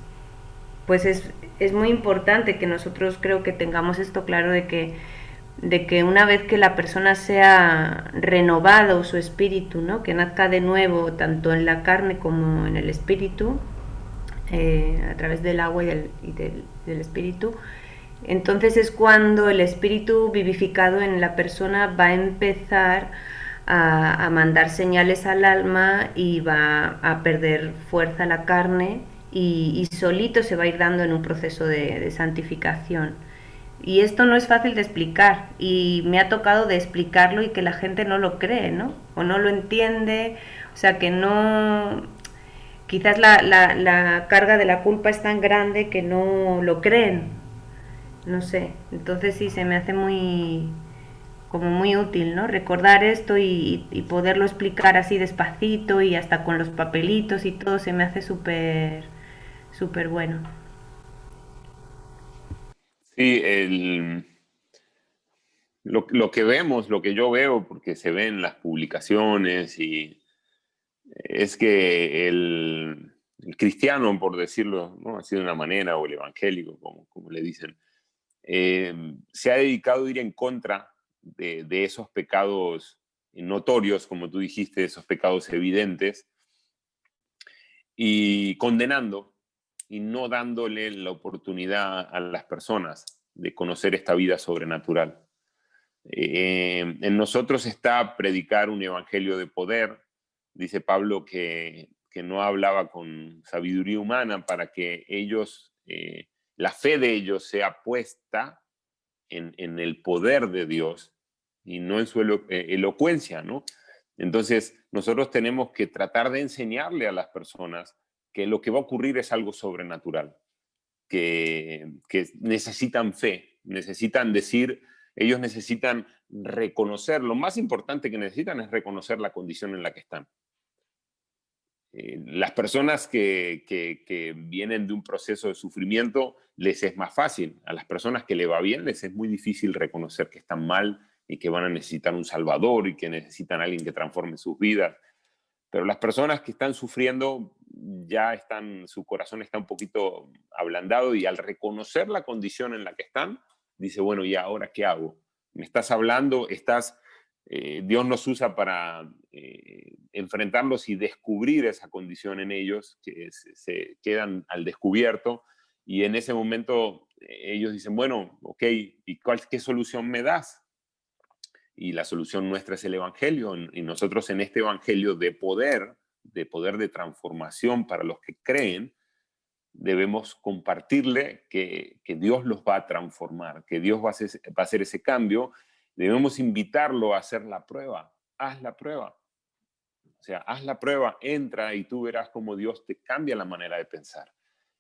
pues es muy importante que nosotros creo que tengamos esto claro de que una vez que la persona sea renovado su espíritu, ¿no? Que nazca de nuevo tanto en la carne como en el espíritu, a través del agua del espíritu, entonces es cuando el espíritu vivificado en la persona va a empezar a mandar señales al alma y va a perder fuerza la carne y solito se va a ir dando en un proceso de santificación. Y esto no es fácil de explicar y me ha tocado de explicarlo y que la gente no lo cree, ¿no? O no lo entiende, o sea que no... Quizás la carga de la culpa es tan grande que no lo creen, no sé. Entonces sí, se me hace como muy útil, ¿no? Recordar esto y poderlo explicar así despacito y hasta con los papelitos y todo se me hace súper, súper bueno. Sí, lo que vemos, lo que yo veo, porque se ven las publicaciones, es que el cristiano, por decirlo, ¿no? Así de una manera, o el evangélico, como le dicen, se ha dedicado a ir en contra de esos pecados notorios, como tú dijiste, esos pecados evidentes, y condenando y no dándole la oportunidad a las personas de conocer esta vida sobrenatural. En nosotros está predicar un evangelio de poder. Dice Pablo que no hablaba con sabiduría humana para que ellos, la fe de ellos sea puesta en el poder de Dios y no en su elocuencia, ¿no? Entonces, nosotros tenemos que tratar de enseñarle a las personas que lo que va a ocurrir es algo sobrenatural, que necesitan fe, necesitan decir, ellos necesitan reconocer, lo más importante que necesitan es reconocer la condición en la que están. Las personas que vienen de un proceso de sufrimiento les es más fácil. A las personas que le va bien les es muy difícil reconocer que están mal y que van a necesitar un salvador y que necesitan a alguien que transforme sus vidas. Pero las personas que están sufriendo su corazón está un poquito ablandado y al reconocer la condición en la que están, dice, bueno, ¿y ahora qué hago? Me estás hablando, Dios nos usa para enfrentarlos y descubrir esa condición en ellos, que se quedan al descubierto, y en ese momento ellos dicen, bueno, ok, ¿y qué solución me das? Y la solución nuestra es el evangelio, y nosotros en este evangelio de poder de transformación para los que creen, debemos compartirle que Dios los va a transformar, que Dios va a hacer ese cambio. Debemos invitarlo a hacer la prueba. Haz la prueba. O sea, haz la prueba, entra y tú verás cómo Dios te cambia la manera de pensar.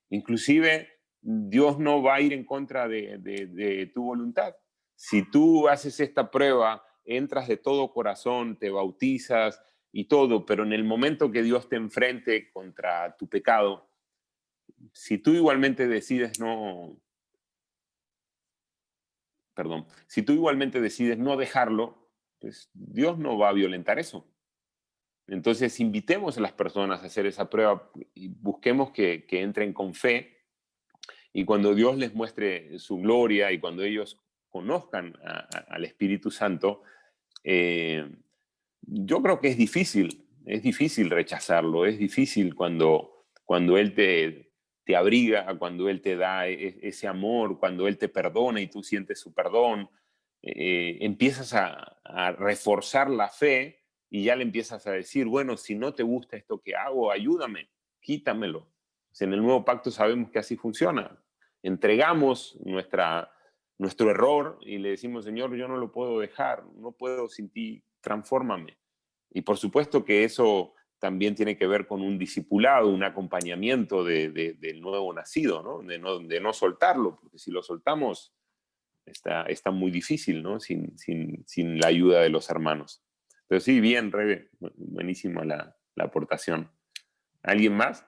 Inclusive, Dios no va a ir en contra de tu voluntad. Si tú haces esta prueba, entras de todo corazón, te bautizas y todo, pero en el momento que Dios te enfrente contra tu pecado, si tú igualmente decides no dejarlo, pues Dios no va a violentar eso. Entonces invitemos a las personas a hacer esa prueba y busquemos que entren con fe, y cuando Dios les muestre su gloria y cuando ellos conozcan al Espíritu Santo, yo creo que es difícil rechazarlo, es difícil cuando Él te abriga, cuando Él te da ese amor, cuando Él te perdona y tú sientes su perdón, empiezas a reforzar la fe y ya le empiezas a decir, bueno, si no te gusta esto que hago, ayúdame, quítamelo. O sea, en el nuevo pacto sabemos que así funciona. Entregamos nuestro error y le decimos, Señor, yo no lo puedo dejar, no puedo sin ti, transfórmame. Y por supuesto que eso también tiene que ver con un discipulado, un acompañamiento del nuevo nacido, ¿no? De no soltarlo, porque si lo soltamos está muy difícil, ¿no? Sin la ayuda de los hermanos. Pero sí, bien, Rebe, buenísima la aportación. ¿Alguien más?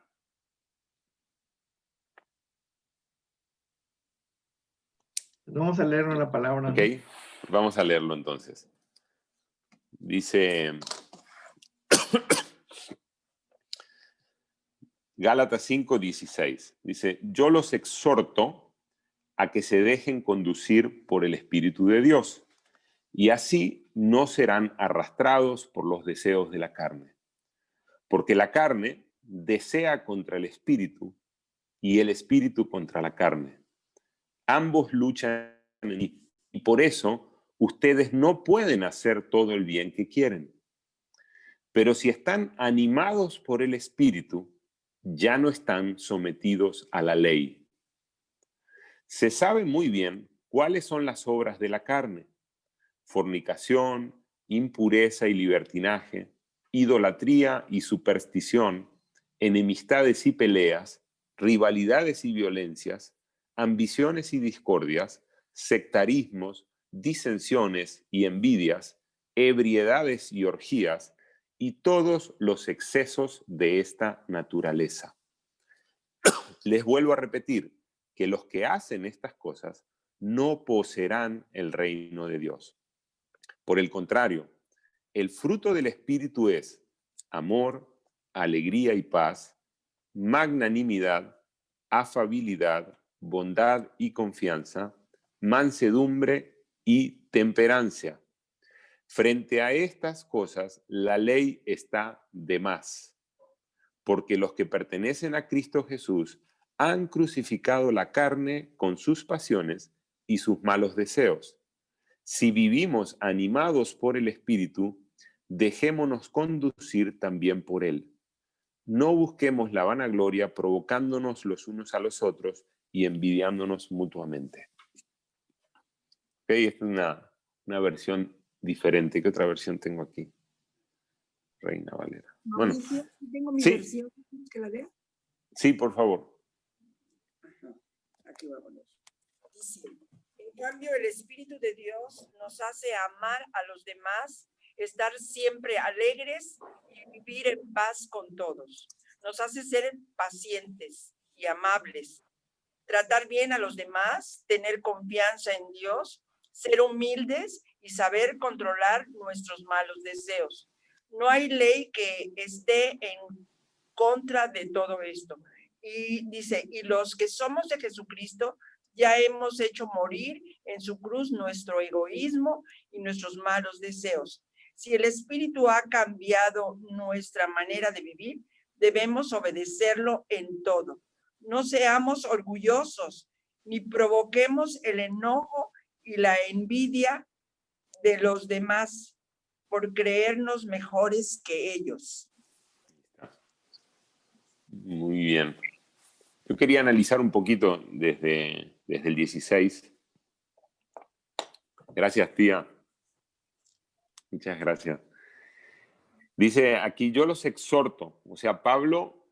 Vamos a leer una palabra. Ok, ¿no? Vamos a leerlo entonces. Dice Gálatas 5:16. Dice, yo los exhorto a que se dejen conducir por el Espíritu de Dios, y así no serán arrastrados por los deseos de la carne. Porque la carne desea contra el Espíritu, y el Espíritu contra la carne. Ambos luchan en mí, y por eso ustedes no pueden hacer todo el bien que quieren. Pero si están animados por el Espíritu, ya no están sometidos a la ley. Se sabe muy bien cuáles son las obras de la carne: fornicación, impureza y libertinaje, idolatría y superstición, enemistades y peleas, rivalidades y violencias, ambiciones y discordias, sectarismos, disensiones y envidias, ebriedades y orgías, y todos los excesos de esta naturaleza. Les vuelvo a repetir que los que hacen estas cosas no poseerán el reino de Dios. Por el contrario, el fruto del Espíritu es amor, alegría y paz, magnanimidad, afabilidad, bondad y confianza, mansedumbre y temperancia. Frente a estas cosas, la ley está de más, porque los que pertenecen a Cristo Jesús han crucificado la carne con sus pasiones y sus malos deseos. Si vivimos animados por el Espíritu, dejémonos conducir también por Él. No busquemos la vanagloria provocándonos los unos a los otros y envidiándonos mutuamente. Okay, esta es una versión diferente. ¿Qué otra versión tengo aquí? Reina Valera. Mauricio, Bueno, tengo mi sí. versión. ¿Quieres que la lea? Sí, por favor. Ajá, aquí vámonos. Dice, en cambio el Espíritu de Dios nos hace amar a los demás, estar siempre alegres y vivir en paz con todos. Nos hace ser pacientes y amables, tratar bien a los demás, tener confianza en Dios, ser humildes y saber controlar nuestros malos deseos. No hay ley que esté en contra de todo esto. Y dice, y los que somos de Jesucristo ya hemos hecho morir en su cruz nuestro egoísmo y nuestros malos deseos. Si el Espíritu ha cambiado nuestra manera de vivir, debemos obedecerlo en todo. No seamos orgullosos, ni provoquemos el enojo y la envidia de los demás por creernos mejores que ellos. Muy bien. Yo quería analizar un poquito desde el 16. Gracias, tía. Muchas gracias. Dice aquí, yo los exhorto. O sea, Pablo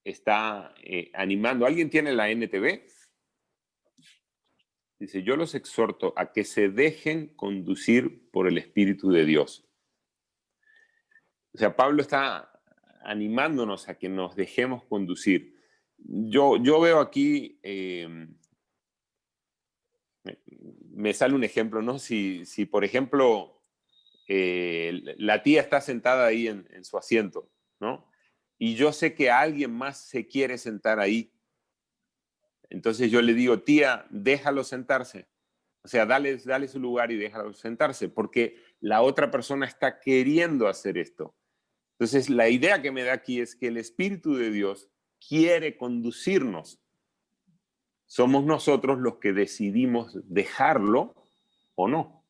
está animando. ¿Alguien tiene la NTV? Dice, yo los exhorto a que se dejen conducir por el Espíritu de Dios. O sea, Pablo está animándonos a que nos dejemos conducir. Yo veo aquí, me sale un ejemplo, ¿no? Si por ejemplo, la tía está sentada ahí en su asiento, ¿no? Y yo sé que alguien más se quiere sentar ahí. Entonces yo le digo, tía, déjalo sentarse. O sea, dale su lugar y déjalo sentarse, porque la otra persona está queriendo hacer esto. Entonces, la idea que me da aquí es que el Espíritu de Dios quiere conducirnos. Somos nosotros los que decidimos dejarlo o no,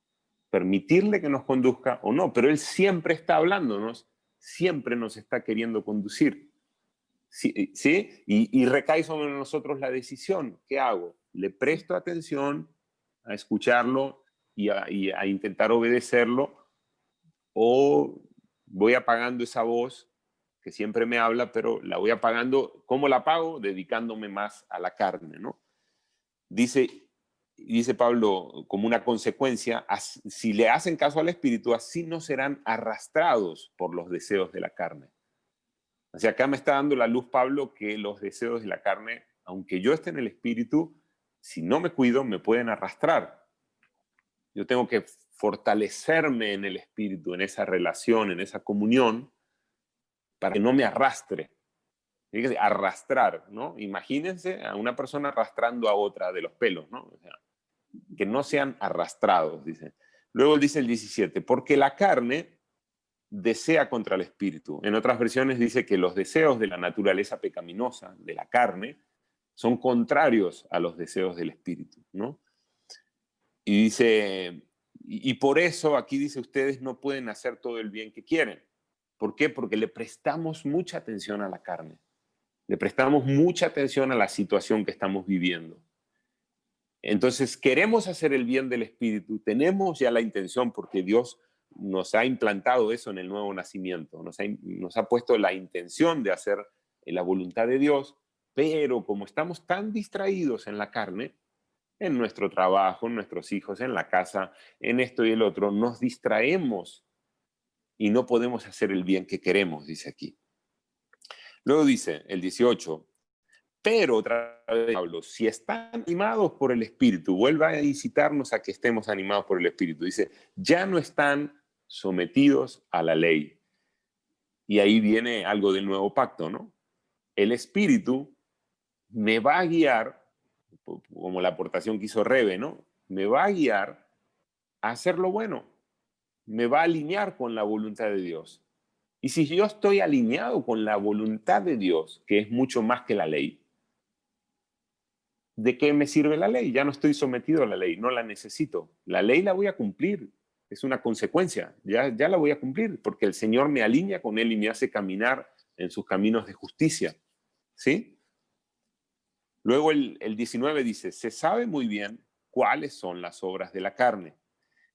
permitirle que nos conduzca o no, pero Él siempre está hablándonos, siempre nos está queriendo conducir. ¿Sí? ¿Sí? Y recae sobre nosotros la decisión. ¿Qué hago? ¿Le presto atención a escucharlo y a intentar obedecerlo? ¿O voy apagando esa voz que siempre me habla, pero la voy apagando? ¿Cómo la apago? Dedicándome más a la carne, ¿no? Dice Pablo, como una consecuencia, si le hacen caso al Espíritu, así no serán arrastrados por los deseos de la carne. O sea, acá me está dando la luz Pablo que los deseos de la carne, aunque yo esté en el Espíritu, si no me cuido, me pueden arrastrar. Yo tengo que fortalecerme en el Espíritu, en esa relación, en esa comunión, para que no me arrastre. Fíjense, arrastrar, ¿no? Imagínense a una persona arrastrando a otra de los pelos, ¿no? O sea, que no sean arrastrados, dice. Luego dice el 17, porque la carne desea contra el espíritu. En otras versiones dice que los deseos de la naturaleza pecaminosa, de la carne, son contrarios a los deseos del espíritu, ¿no? Y dice, y por eso aquí dice, ustedes no pueden hacer todo el bien que quieren. ¿Por qué? Porque le prestamos mucha atención a la carne. Le prestamos mucha atención a la situación que estamos viviendo. Entonces, queremos hacer el bien del espíritu, tenemos ya la intención porque Dios nos ha implantado eso en el nuevo nacimiento, nos ha puesto la intención de hacer la voluntad de Dios, pero como estamos tan distraídos en la carne, en nuestro trabajo, en nuestros hijos, en la casa, en esto y el otro, nos distraemos y no podemos hacer el bien que queremos, dice aquí. Luego dice el 18, pero otra vez Pablo, si están animados por el Espíritu, vuelve a incitarnos a que estemos animados por el Espíritu. Dice, ya no están sometidos a la ley. Y ahí viene algo del nuevo pacto, ¿no? El Espíritu me va a guiar, como la aportación que hizo Rebe, ¿no? Me va a guiar a hacer lo bueno. Me va a alinear con la voluntad de Dios. Y si yo estoy alineado con la voluntad de Dios, que es mucho más que la ley, ¿de qué me sirve la ley? Ya no estoy sometido a la ley, no la necesito. La ley la voy a cumplir, es una consecuencia, ya la voy a cumplir, porque el Señor me alinea con Él y me hace caminar en sus caminos de justicia, ¿sí? Luego el 19 dice, se sabe muy bien cuáles son las obras de la carne.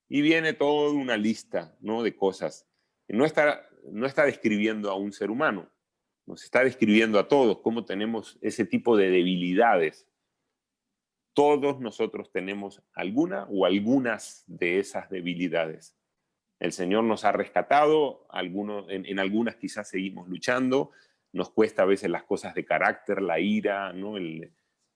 Y viene toda una lista, ¿no?, de cosas. No está describiendo a un ser humano, nos está describiendo a todos cómo tenemos ese tipo de debilidades. Todos nosotros tenemos alguna o algunas de esas debilidades. El Señor nos ha rescatado, en algunas quizás seguimos luchando, nos cuesta a veces las cosas de carácter, la ira, ¿no?,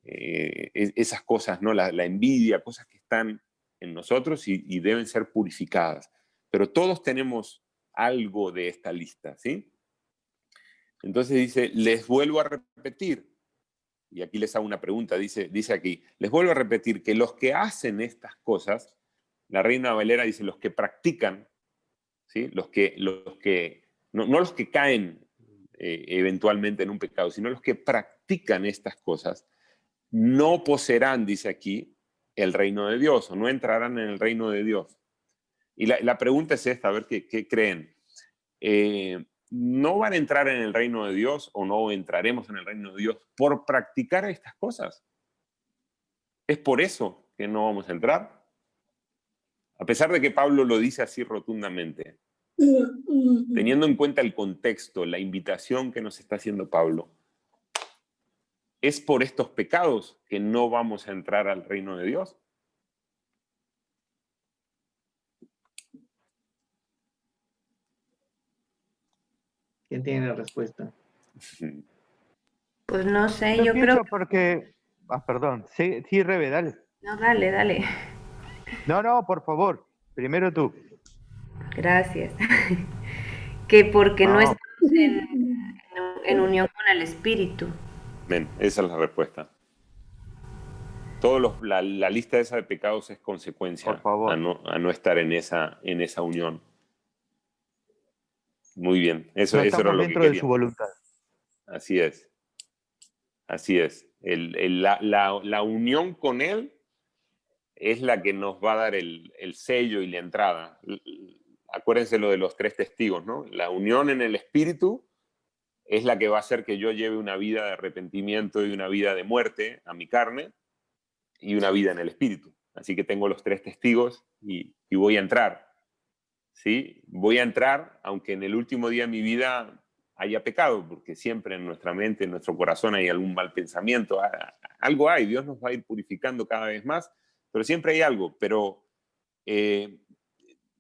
esas cosas, ¿no?, la envidia, cosas que están en nosotros y deben ser purificadas. Pero todos tenemos algo de esta lista, ¿sí? Entonces dice, les vuelvo a repetir, y aquí les hago una pregunta, dice aquí, les vuelvo a repetir que los que hacen estas cosas, la Reina Valera dice, los que practican, ¿sí?, no los que caen eventualmente en un pecado, sino los que practican estas cosas, no poseerán, dice aquí, el reino de Dios, o no entrarán en el reino de Dios. Y la pregunta es esta, a ver qué creen. ¿No van a entrar en el reino de Dios o no entraremos en el reino de Dios por practicar estas cosas? ¿Es por eso que no vamos a entrar? A pesar de que Pablo lo dice así rotundamente, teniendo en cuenta el contexto, la invitación que nos está haciendo Pablo, ¿es por estos pecados que no vamos a entrar al reino de Dios? ¿Quién tiene la respuesta? Pues no sé, Yo yo pienso creo... porque... perdón. Sí, Rebe, dale. No, dale, dale. No, por favor. Primero tú. Gracias. Que porque no No, estamos en unión con el Espíritu. Bien, esa es la respuesta. La lista esa de pecados es consecuencia por favor. a no estar en esa unión. Muy bien, eso No era estamos lo que dentro de quería. su voluntad. Así es. Así es. La unión con Él es la que nos va a dar el sello y la entrada. Acuérdense lo de los 3 testigos, ¿no? La unión en el Espíritu es la que va a hacer que yo lleve una vida de arrepentimiento y una vida de muerte a mi carne y una vida en el Espíritu. Así que tengo los 3 testigos y voy a entrar, ¿sí? Voy a entrar aunque en el último día de mi vida haya pecado, porque siempre en nuestra mente, en nuestro corazón hay algún mal pensamiento, algo hay, Dios nos va a ir purificando cada vez más, pero siempre hay algo. Pero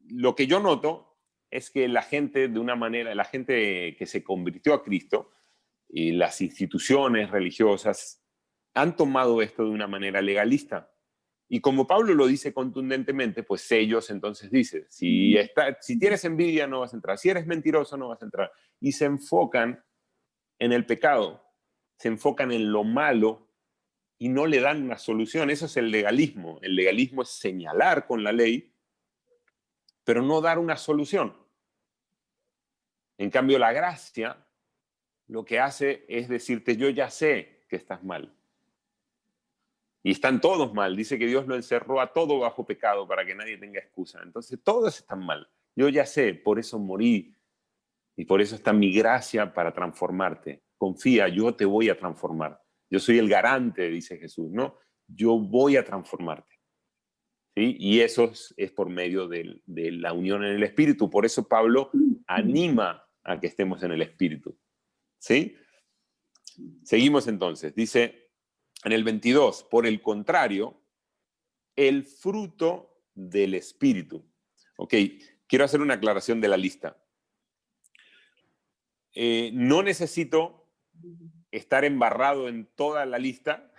lo que yo noto es que la gente, de una manera, la gente que se convirtió a Cristo y las instituciones religiosas han tomado esto de una manera legalista. Y como Pablo lo dice contundentemente, pues ellos entonces dicen, si tienes envidia no vas a entrar, si eres mentiroso no vas a entrar. Y se enfocan en el pecado, se enfocan en lo malo y no le dan una solución. Eso es el legalismo. El legalismo es señalar con la ley, pero no dar una solución. En cambio, la gracia lo que hace es decirte, yo ya sé que estás mal. Y están todos mal. Dice que Dios lo encerró a todo bajo pecado para que nadie tenga excusa. Entonces todos están mal. Yo ya sé, por eso morí. Y por eso está mi gracia para transformarte. Confía, yo te voy a transformar. Yo soy el garante, dice Jesús, ¿no? Yo voy a transformarte. ¿Sí? Y eso es por medio de la unión en el Espíritu. Por eso Pablo anima a que estemos en el Espíritu. ¿Sí? Seguimos entonces. Dice en el 22, por el contrario, el fruto del Espíritu. Ok, quiero hacer una aclaración de la lista. No necesito estar embarrado en toda la lista.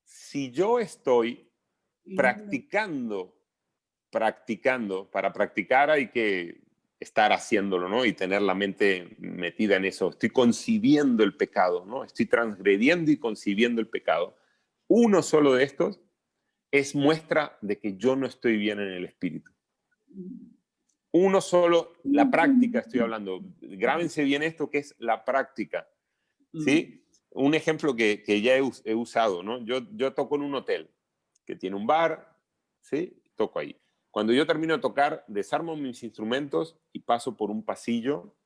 Si yo estoy practicando, para practicar hay que estar haciéndolo, ¿no? Y tener la mente metida en eso. Estoy concibiendo el pecado, ¿no? Estoy transgrediendo y concibiendo el pecado. Uno solo de estos es muestra de que yo no estoy bien en el Espíritu. Uno solo, la práctica estoy hablando. Grábense bien esto, que es la práctica, ¿sí? un ejemplo que ya he usado, ¿no? Yo toco en un hotel que tiene un bar, ¿sí? Toco ahí. Cuando yo termino de tocar, desarmo mis instrumentos y paso por un pasillo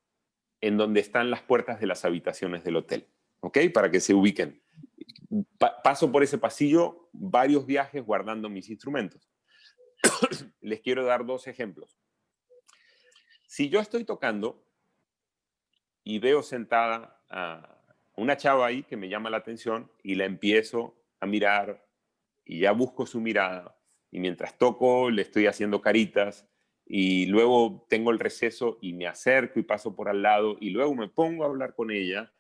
en donde están las puertas de las habitaciones del hotel, ¿ok? Para que se ubiquen. Paso por ese pasillo varios viajes guardando mis instrumentos. Les quiero dar 2 ejemplos. Si yo estoy tocando y veo sentada a una chava ahí que me llama la atención y la empiezo a mirar y ya busco su mirada y mientras toco le estoy haciendo caritas y luego tengo el receso y me acerco y paso por al lado y luego me pongo a hablar con ella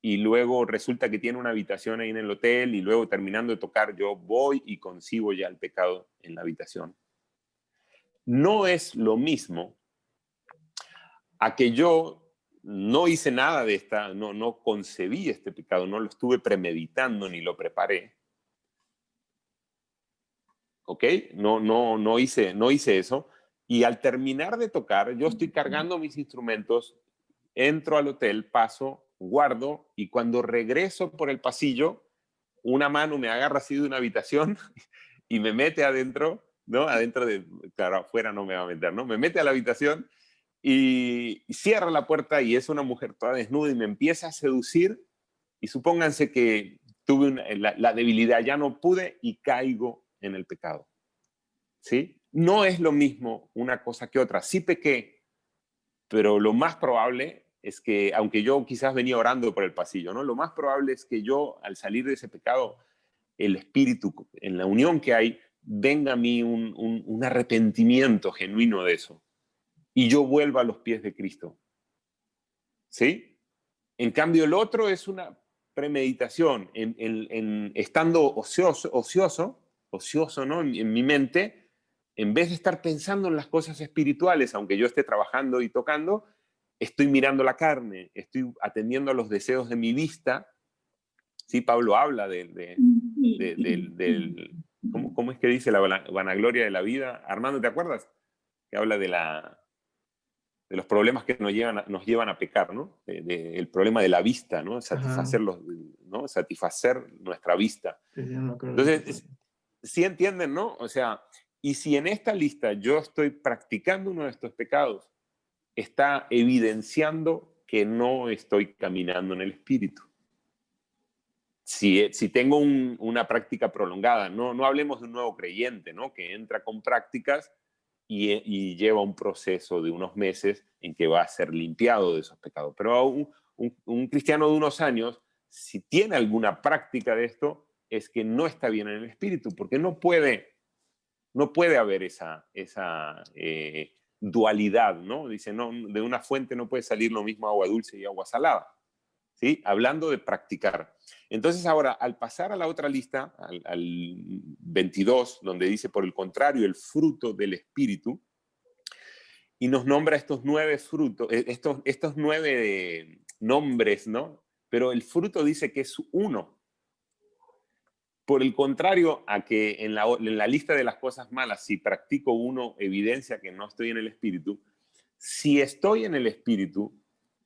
y luego resulta que tiene una habitación ahí en el hotel y luego terminando de tocar yo voy y concibo ya el pecado en la habitación. No es lo mismo a que yo no hice nada de esta, no concebí este pecado, no lo estuve premeditando ni lo preparé. ¿Ok? No hice eso. Y al terminar de tocar, yo estoy cargando mis instrumentos, entro al hotel, paso, guardo, y cuando regreso por el pasillo, una mano me agarra así de una habitación y me mete adentro, ¿no? Adentro de, claro, afuera no me va a meter, ¿no? Me mete a la habitación y cierra la puerta y es una mujer toda desnuda y me empieza a seducir y supónganse que tuve la debilidad, ya no pude y caigo en el pecado, ¿sí? No es lo mismo una cosa que otra. Sí pequé, pero lo más probable es que, aunque yo quizás venía orando por el pasillo, ¿no? Lo más probable es que yo, al salir de ese pecado, el Espíritu, en la unión que hay, venga a mí un arrepentimiento genuino de eso. Y yo vuelva a los pies de Cristo. ¿Sí? En cambio, el otro es una premeditación, estando ocioso, ¿no? En mi mente, en vez de estar pensando en las cosas espirituales, aunque yo esté trabajando y tocando, estoy mirando la carne, estoy atendiendo a los deseos de mi vista. Sí, Pablo habla ¿cómo es que dice la vanagloria de la vida? Armando, ¿te acuerdas? Que habla de los problemas que nos llevan a pecar, ¿no? El problema de la vista, ¿no? ¿no? Satisfacer nuestra vista. Entonces, sí entienden, ¿no? O sea, y si en esta lista yo estoy practicando uno de estos pecados, está evidenciando que no estoy caminando en el Espíritu. Si tengo una práctica prolongada, no hablemos de un nuevo creyente, ¿no? Que entra con prácticas y lleva un proceso de unos meses en que va a ser limpiado de esos pecados. Pero un cristiano de unos años, si tiene alguna práctica de esto, es que no está bien en el espíritu, porque no puede haber esa dualidad, ¿no? Dice, no, de una fuente no puede salir lo mismo agua dulce y agua salada. ¿Sí? Hablando de practicar. Entonces ahora, al pasar a la otra lista, al 22, donde dice, por el contrario, el fruto del Espíritu, y nos nombra estos 9 frutos, estos 9 nombres, ¿no? Pero el fruto dice que es uno. Por el contrario a que en la lista de las cosas malas, si practico uno, evidencia que no estoy en el Espíritu. Si estoy en el Espíritu,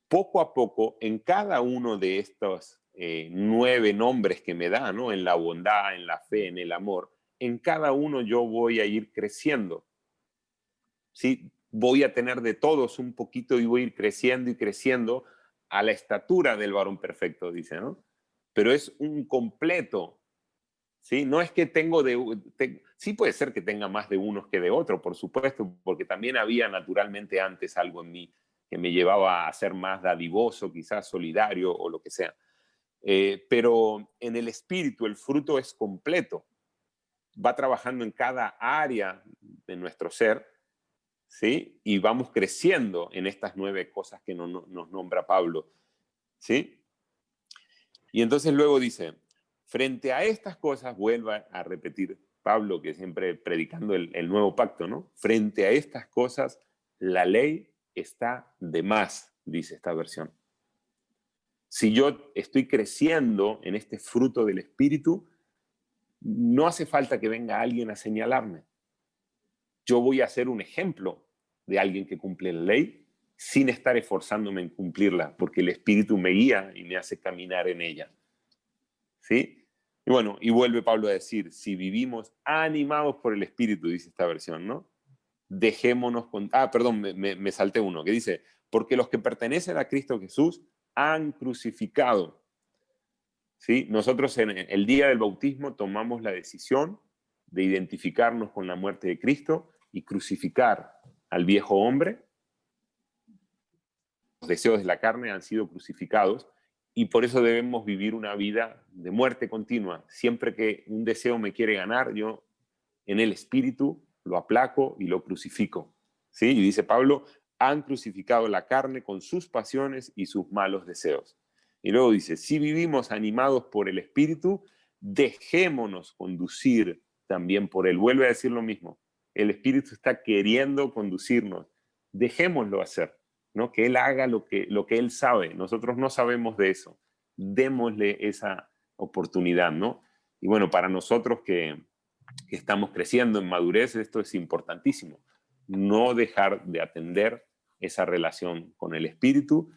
poco a poco, en cada uno de estos 9 nombres que me da, ¿no? En la bondad, en la fe, en el amor, en cada uno yo voy a ir creciendo. ¿Sí? Voy a tener de todos un poquito y voy a ir creciendo y creciendo a la estatura del varón perfecto, dice, ¿no? Pero es un completo, ¿sí? No es que sí puede ser que tenga más de unos que de otros, por supuesto, porque también había naturalmente antes algo en mí que me llevaba a ser más dadivoso, quizás solidario o lo que sea. Pero en el espíritu el fruto es completo. Va trabajando en cada área de nuestro ser, ¿sí? Y vamos creciendo en estas 9 cosas que nos nombra Pablo, ¿sí? Y entonces luego dice, frente a estas cosas, vuelva a repetir Pablo, que siempre predicando el nuevo pacto, ¿no? Frente a estas cosas, la ley está de más, dice esta versión. Si yo estoy creciendo en este fruto del Espíritu, no hace falta que venga alguien a señalarme. Yo voy a ser un ejemplo de alguien que cumple la ley sin estar esforzándome en cumplirla, porque el Espíritu me guía y me hace caminar en ella. ¿sí? Y bueno, y vuelve Pablo a decir, si vivimos animados por el Espíritu, dice esta versión, ¿no? Dejémonos con... Ah, perdón, me salté uno, que dice, porque los que pertenecen a Cristo Jesús han crucificado, ¿sí? Nosotros en el día del bautismo tomamos la decisión de identificarnos con la muerte de Cristo y crucificar al viejo hombre. Los deseos de la carne han sido crucificados y por eso debemos vivir una vida de muerte continua. Siempre que un deseo me quiere ganar, yo en el espíritu lo aplaco y lo crucifico, ¿sí? Y dice Pablo, han crucificado la carne con sus pasiones y sus malos deseos. Y luego dice, si vivimos animados por el espíritu, dejémonos conducir también por él. Vuelve a decir lo mismo, el espíritu está queriendo conducirnos, dejémoslo hacer, ¿no? Que él haga lo que él sabe, nosotros no sabemos de eso, démosle esa oportunidad, ¿no? Y bueno, para nosotros que estamos creciendo en madurez, esto es importantísimo, no dejar de atender esa relación con el espíritu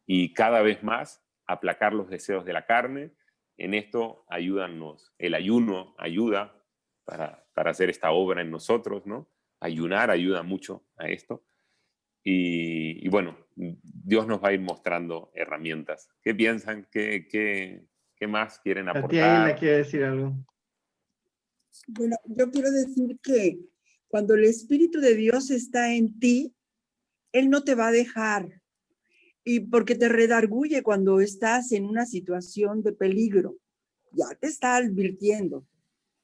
y cada vez más aplacar los deseos de la carne. En esto ayúdanos, el ayuno ayuda para hacer esta obra en nosotros, ¿no? Ayunar ayuda mucho a esto. Y bueno, Dios nos va a ir mostrando herramientas. ¿Qué piensan? ¿Qué más quieren aportar? A ti ahí le quiere decir algo. Bueno, yo quiero decir que cuando el Espíritu de Dios está en ti, Él no te va a dejar. Y porque te redarguye cuando estás en una situación de peligro. Ya te está advirtiendo.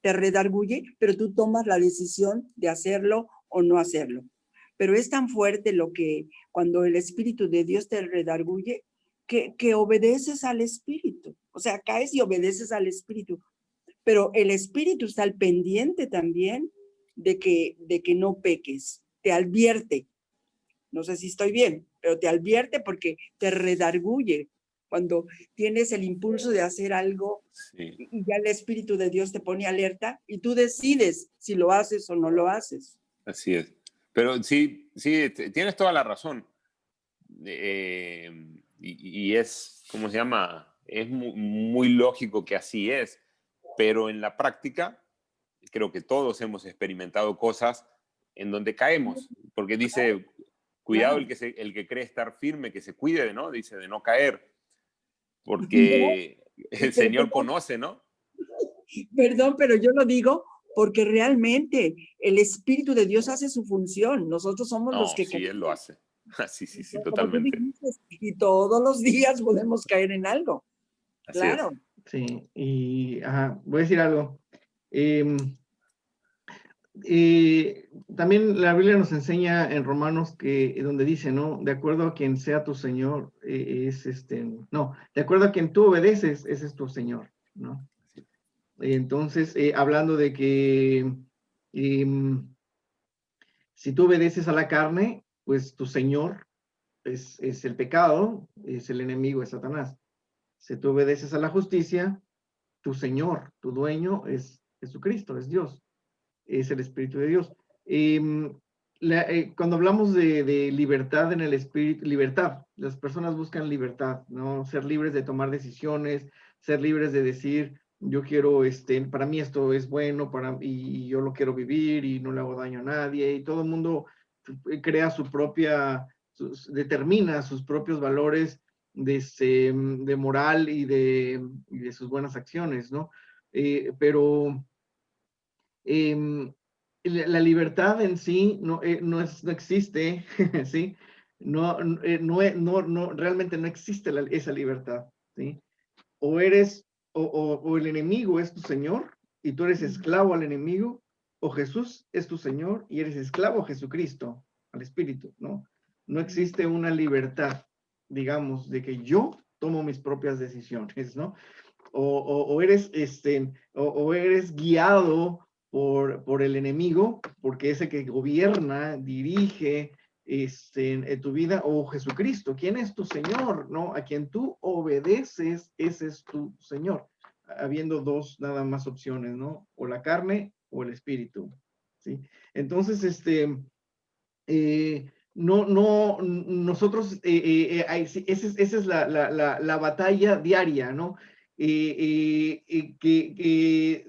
Te redarguye, pero tú tomas la decisión de hacerlo o no hacerlo. Pero es tan fuerte lo que cuando el Espíritu de Dios te redarguye que obedeces al Espíritu. O sea, caes y obedeces al Espíritu. Pero el Espíritu está al pendiente también de que no peques. Te advierte. No sé si estoy bien, pero te advierte porque te redarguye cuando tienes el impulso de hacer algo, sí, y ya el Espíritu de Dios te pone alerta y tú decides si lo haces o no lo haces. Así es. Pero sí, tienes toda la razón. Y es, ¿cómo se llama? Es muy lógico que así es. Pero en la práctica, creo que todos hemos experimentado cosas en donde caemos. Porque dice, cuidado el que cree estar firme, que se cuide, ¿no? Dice, de no caer. Porque el Señor conoce, ¿no? Perdón, pero yo lo digo porque realmente el Espíritu de Dios hace su función. Nosotros somos los que... Sí, Él lo hace. Sí, totalmente. Y todos los días podemos caer en algo. Así claro. Es. Sí, y voy a decir algo. También la Biblia nos enseña en Romanos donde dice, ¿no? De acuerdo a quien sea tu Señor, no, de acuerdo a quien tú obedeces, ese es tu Señor, ¿no? Entonces, hablando de que si tú obedeces a la carne, pues tu Señor es el pecado, es el enemigo, es Satanás. Si tú obedeces a la justicia, tu Señor, tu dueño es Jesucristo, es Dios, es el Espíritu de Dios. Cuando hablamos de libertad en el Espíritu, libertad, las personas buscan libertad, ¿no? Ser libres de tomar decisiones, ser libres de decir, yo quiero, para mí esto es bueno, y yo lo quiero vivir y no le hago daño a nadie, y todo el mundo crea determina sus propios valores de moral y de sus buenas acciones, ¿no? Pero la libertad en sí no existe, ¿sí? Realmente no existe esa libertad, ¿sí? O el enemigo es tu Señor y tú eres esclavo al enemigo, o Jesús es tu Señor y eres esclavo a Jesucristo, al Espíritu, ¿no? No existe una libertad, digamos, de que yo tomo mis propias decisiones, ¿no? O eres guiado por el enemigo, porque es el que gobierna, dirige en tu vida, o Jesucristo, ¿quién es tu Señor? ¿No? A quien tú obedeces, ese es tu Señor, habiendo dos nada más opciones, ¿no? O la carne o el espíritu, ¿sí? Entonces, nosotros, esa es la batalla diaria, ¿no? que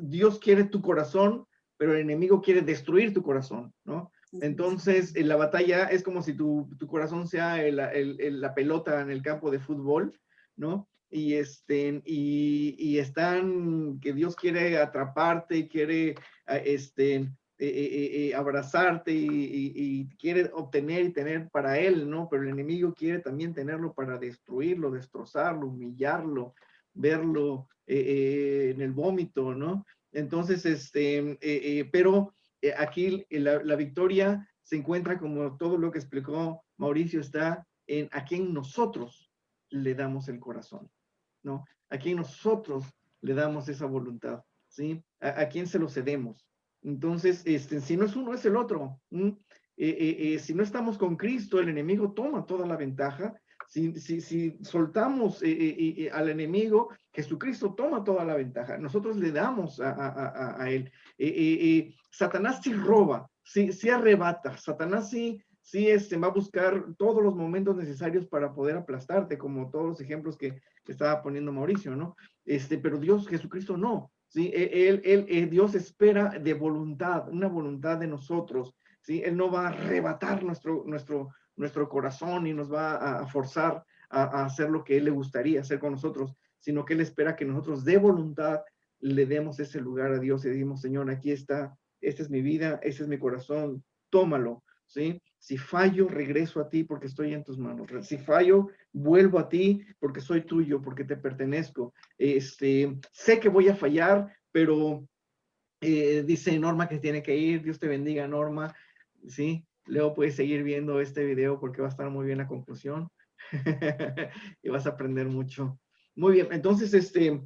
Dios quiere tu corazón, pero el enemigo quiere destruir tu corazón, ¿no? Entonces, la batalla es como si tu corazón sea la pelota en el campo de fútbol, ¿no? Y están, que Dios quiere atraparte, quiere abrazarte y quiere obtener y tener para él, ¿no? Pero el enemigo quiere también tenerlo para destruirlo, destrozarlo, humillarlo, verlo en el vómito, ¿no? Entonces, pero aquí la victoria se encuentra, como todo lo que explicó Mauricio, está en a quien nosotros le damos el corazón, ¿no? A quien nosotros le damos esa voluntad, ¿sí? A quién se lo cedemos. Entonces, si no es uno, es el otro. Si no estamos con Cristo, el enemigo toma toda la ventaja. Si soltamos al enemigo, Jesucristo toma toda la ventaja. Nosotros le damos a él. Satanás sí roba, sí arrebata. Satanás sí va a buscar todos los momentos necesarios para poder aplastarte, como todos los ejemplos que estaba poniendo Mauricio, ¿no? Pero Dios, Jesucristo, no. ¿Sí? Dios espera de voluntad, una voluntad de nosotros, ¿sí? Él no va a arrebatar nuestro corazón y nos va a forzar a hacer lo que Él le gustaría hacer con nosotros, sino que Él espera que nosotros de voluntad le demos ese lugar a Dios y decimos, Señor, aquí está, esta es mi vida, este es mi corazón, tómalo, ¿sí? Si fallo, regreso a ti porque estoy en tus manos. Si fallo, vuelvo a ti porque soy tuyo, porque te pertenezco. Sé que voy a fallar, pero dice Norma que tiene que ir. Dios te bendiga, Norma. ¿Sí? Luego puedes seguir viendo este video porque va a estar muy bien la conclusión y vas a aprender mucho. Muy bien, entonces sé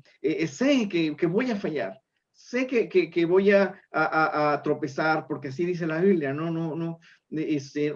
que voy a fallar. Sé que voy a tropezar, porque así dice la Biblia, no.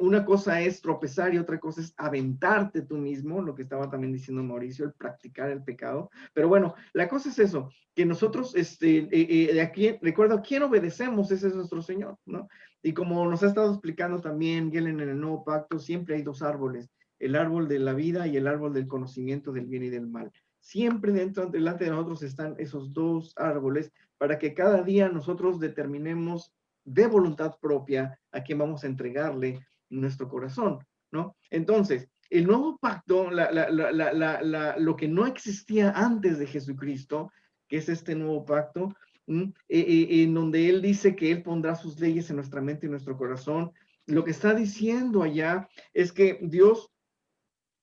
Una cosa es tropezar y otra cosa es aventarte tú mismo, lo que estaba también diciendo Mauricio, el practicar el pecado. Pero bueno, la cosa es eso, que nosotros, de aquí, recuerdo a quién obedecemos, ese es nuestro Señor, ¿no? Y como nos ha estado explicando también Gelen en el Nuevo Pacto, siempre hay dos árboles, el árbol de la vida y el árbol del conocimiento del bien y del mal. Siempre delante de nosotros están esos dos árboles para que cada día nosotros determinemos de voluntad propia a quién vamos a entregarle nuestro corazón, ¿no? Entonces, el nuevo pacto, lo que no existía antes de Jesucristo, que es este nuevo pacto, en donde Él dice que Él pondrá sus leyes en nuestra mente y nuestro corazón, lo que está diciendo allá es que Dios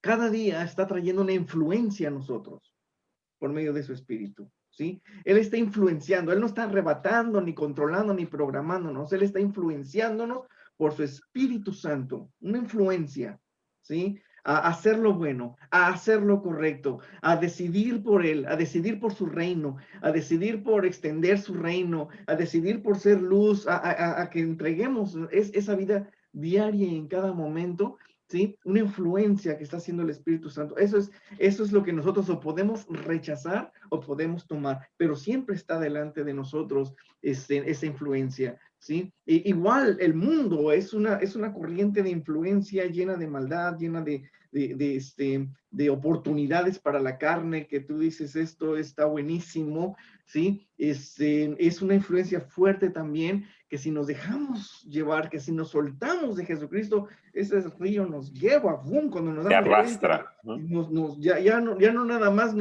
cada día está trayendo una influencia a nosotros por medio de su espíritu, ¿sí? Él está influenciando, Él no está arrebatando, ni controlando, ni programándonos, Él está influenciándonos por su Espíritu Santo, una influencia, ¿sí? A hacer lo bueno, a hacer lo correcto, a decidir por Él, a decidir por su reino, a decidir por extender su reino, a decidir por ser luz, a que entreguemos esa vida diaria en cada momento, ¿sí? Una influencia que está haciendo el Espíritu Santo. Eso es lo que nosotros o podemos rechazar o podemos tomar, pero siempre está delante de nosotros esa influencia, ¿sí? Igual el mundo es una corriente de influencia llena de maldad, llena de oportunidades para la carne, que tú dices, esto está buenísimo, ¿sí? Es una influencia fuerte también, que si nos dejamos llevar, que si nos soltamos de Jesucristo, ese río nos lleva, ¡bum! Cuando nos Te damos arrastra, cuenta, ¿no? ya no nada más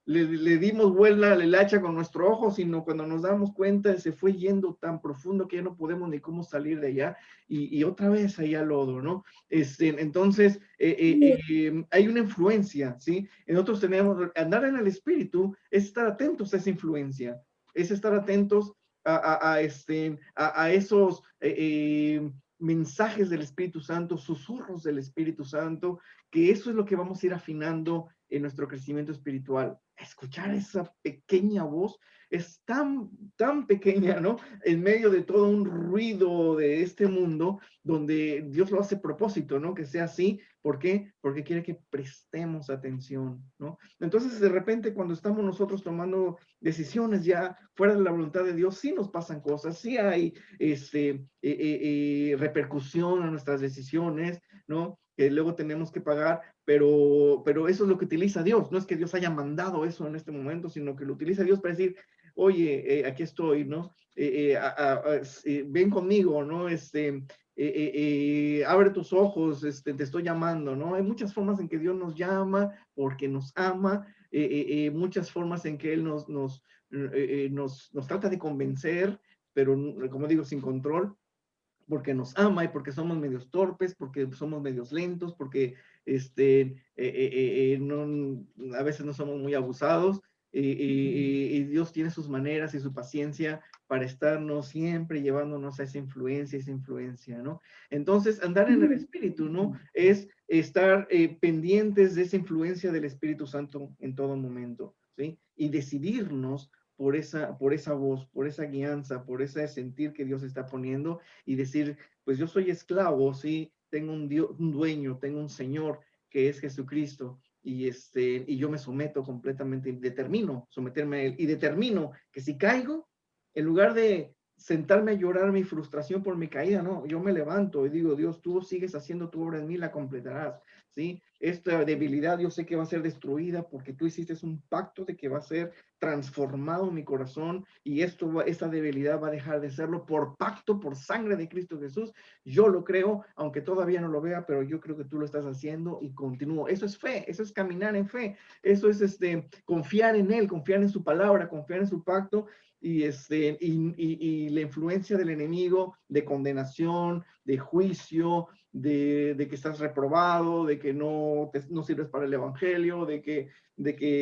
le dimos vuelta al hacha con nuestro ojo, sino cuando nos damos cuenta se fue yendo tan profundo que ya no podemos ni cómo salir de allá y otra vez allá lodo, ¿no? Entonces, hay una influencia, ¿sí? Nosotros tenemos, andar en el espíritu es estar atentos a esa influencia, es estar atentos a esos mensajes del Espíritu Santo, susurros del Espíritu Santo, que eso es lo que vamos a ir afinando en nuestro crecimiento espiritual. Escuchar esa pequeña voz es tan pequeña, ¿no? En medio de todo un ruido de este mundo, donde Dios lo hace a propósito, ¿no? Que sea así. ¿Por qué? Porque quiere que prestemos atención, ¿no? Entonces, de repente, cuando estamos nosotros tomando decisiones ya fuera de la voluntad de Dios, sí nos pasan cosas, sí hay repercusión a nuestras decisiones, ¿no? Que luego tenemos que pagar, pero eso es lo que utiliza Dios. No es que Dios haya mandado eso en este momento, sino que lo utiliza Dios para decir, oye, aquí estoy, ¿no? Ven conmigo, ¿no? Abre tus ojos, te estoy llamando, ¿no? Hay muchas formas en que Dios nos llama porque nos ama, muchas formas en que Él nos trata de convencer, pero como digo, sin control, porque nos ama y porque somos medios torpes, porque somos medios lentos, porque a veces no somos muy abusados, y Dios tiene sus maneras y su paciencia para estarnos siempre llevándonos a esa influencia, ¿no? Entonces, andar en el Espíritu, ¿no? Es estar pendientes de esa influencia del Espíritu Santo en todo momento, ¿sí? Y decidirnos por esa voz, por esa guianza, por ese sentir que Dios está poniendo y decir, pues yo soy esclavo, ¿sí? Tengo un dueño, tengo un Señor que es Jesucristo y yo me someto completamente, determino someterme a Él y determino que si caigo, en lugar de sentarme a llorar mi frustración por mi caída, no, yo me levanto y digo, Dios, tú sigues haciendo tu obra en mí, la completarás, ¿sí? Esta debilidad yo sé que va a ser destruida porque tú hiciste un pacto de que va a ser transformado mi corazón y esta debilidad va a dejar de serlo por pacto, por sangre de Cristo Jesús. Yo lo creo, aunque todavía no lo vea, pero yo creo que tú lo estás haciendo y continúo. Eso es fe, eso es caminar en fe, eso es confiar en Él, confiar en su palabra, confiar en su pacto y la influencia del enemigo de condenación, de juicio, de que estás reprobado, de que no sirves para el evangelio, de que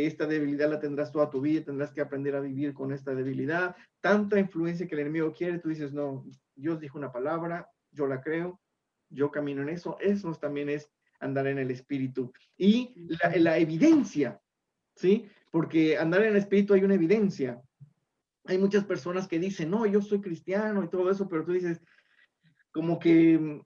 esta debilidad la tendrás toda tu vida, tendrás que aprender a vivir con esta debilidad. Tanta influencia que el enemigo quiere, tú dices, no, Dios dijo una palabra, yo la creo, yo camino en eso. Eso también es andar en el Espíritu. Y la evidencia, ¿sí? Porque andar en el Espíritu hay una evidencia. Hay muchas personas que dicen, no, yo soy cristiano y todo eso, pero tú dices, como que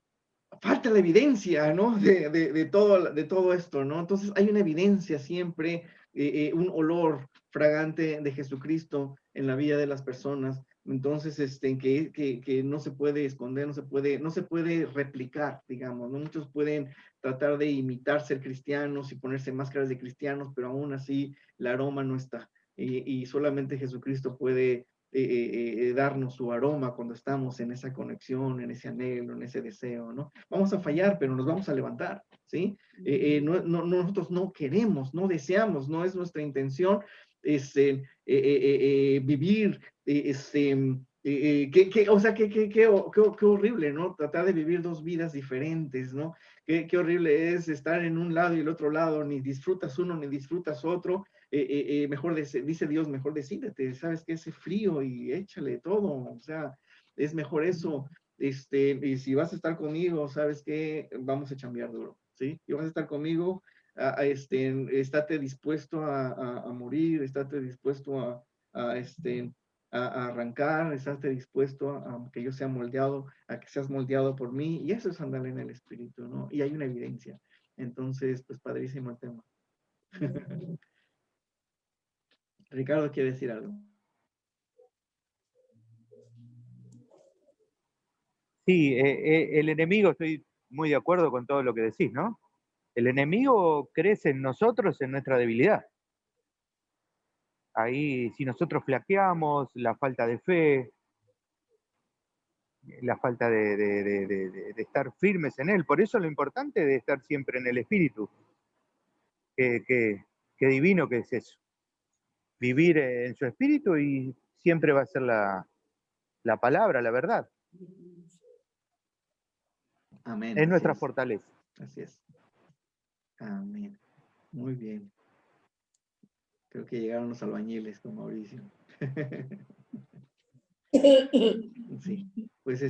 falta la evidencia, ¿no? De todo esto, ¿no? Entonces hay una evidencia siempre, un olor fragante de Jesucristo en la vida de las personas. Entonces, que no se puede esconder, no se puede replicar, digamos, ¿no? Muchos pueden tratar de imitar ser cristianos y ponerse máscaras de cristianos, pero aún así el aroma no está. Y solamente Jesucristo puede darnos su aroma cuando estamos en esa conexión, en ese anhelo, en ese deseo, ¿no? Vamos a fallar, pero nos vamos a levantar, ¿sí? Nosotros no queremos, no deseamos, no es nuestra intención vivir, o sea, qué horrible, ¿no? Tratar de vivir dos vidas diferentes, ¿no? Qué horrible es estar en un lado y el otro lado, ni disfrutas uno ni disfrutas otro. Mejor dice Dios, mejor decídete, sabes que ese frío y échale todo, o sea, es mejor eso, y si vas a estar conmigo, sabes que vamos a chambear duro, ¿sí? Y vas a estar conmigo, estate dispuesto a morir, estate dispuesto a arrancar, estate dispuesto a que yo sea moldeado, a que seas moldeado por mí, y eso es andar en el Espíritu, ¿no? Y hay una evidencia. Entonces, pues padrísimo el tema. Ricardo quiere decir algo. Sí, el enemigo, estoy muy de acuerdo con todo lo que decís, ¿no? El enemigo crece en nosotros, en nuestra debilidad. Ahí, si nosotros flaqueamos, la falta de fe, la falta de estar firmes en él. Por eso lo importante de estar siempre en el Espíritu. Qué divino que es eso. Vivir en su Espíritu y siempre va a ser la palabra, la verdad. Amén. Es nuestra fortaleza. Así es. Amén. Muy bien. Creo que llegaron los albañiles con Mauricio. Sí. Pues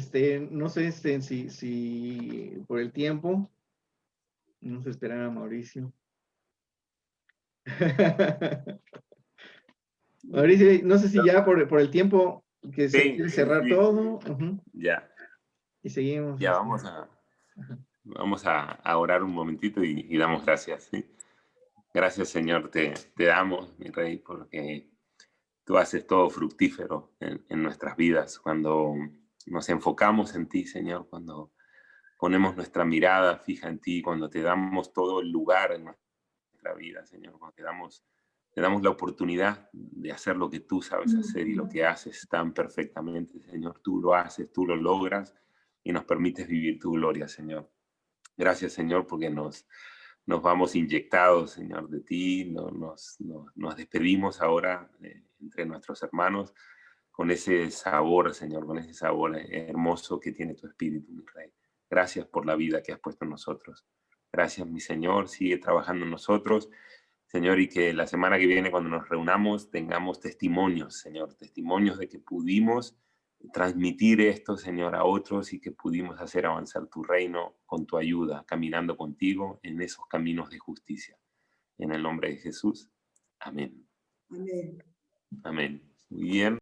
no sé si por el tiempo vamos a esperar a Mauricio. Mauricio, no sé si ya por el tiempo que se quiere cerrar todo. Ya. Y seguimos. Ya vamos a orar un momentito y damos gracias, ¿sí? Gracias, Señor, te damos, mi Rey, porque tú haces todo fructífero en nuestras vidas. Cuando nos enfocamos en ti, Señor, cuando ponemos nuestra mirada fija en ti, cuando te damos todo el lugar en nuestra vida, Señor, cuando te damos la oportunidad de hacer lo que tú sabes hacer y lo que haces tan perfectamente, Señor. Tú lo haces, tú lo logras y nos permites vivir tu gloria, Señor. Gracias, Señor, porque nos vamos inyectados, Señor, de ti. Nos despedimos ahora entre nuestros hermanos con ese sabor, Señor, con ese sabor hermoso que tiene tu Espíritu, mi Rey. Gracias por la vida que has puesto en nosotros. Gracias, mi Señor. Sigue trabajando en nosotros, Señor, y que la semana que viene, cuando nos reunamos, tengamos testimonios, Señor, testimonios de que pudimos transmitir esto, Señor, a otros y que pudimos hacer avanzar tu reino con tu ayuda, caminando contigo en esos caminos de justicia. En el nombre de Jesús. Amén. Amén. Amén. Muy bien.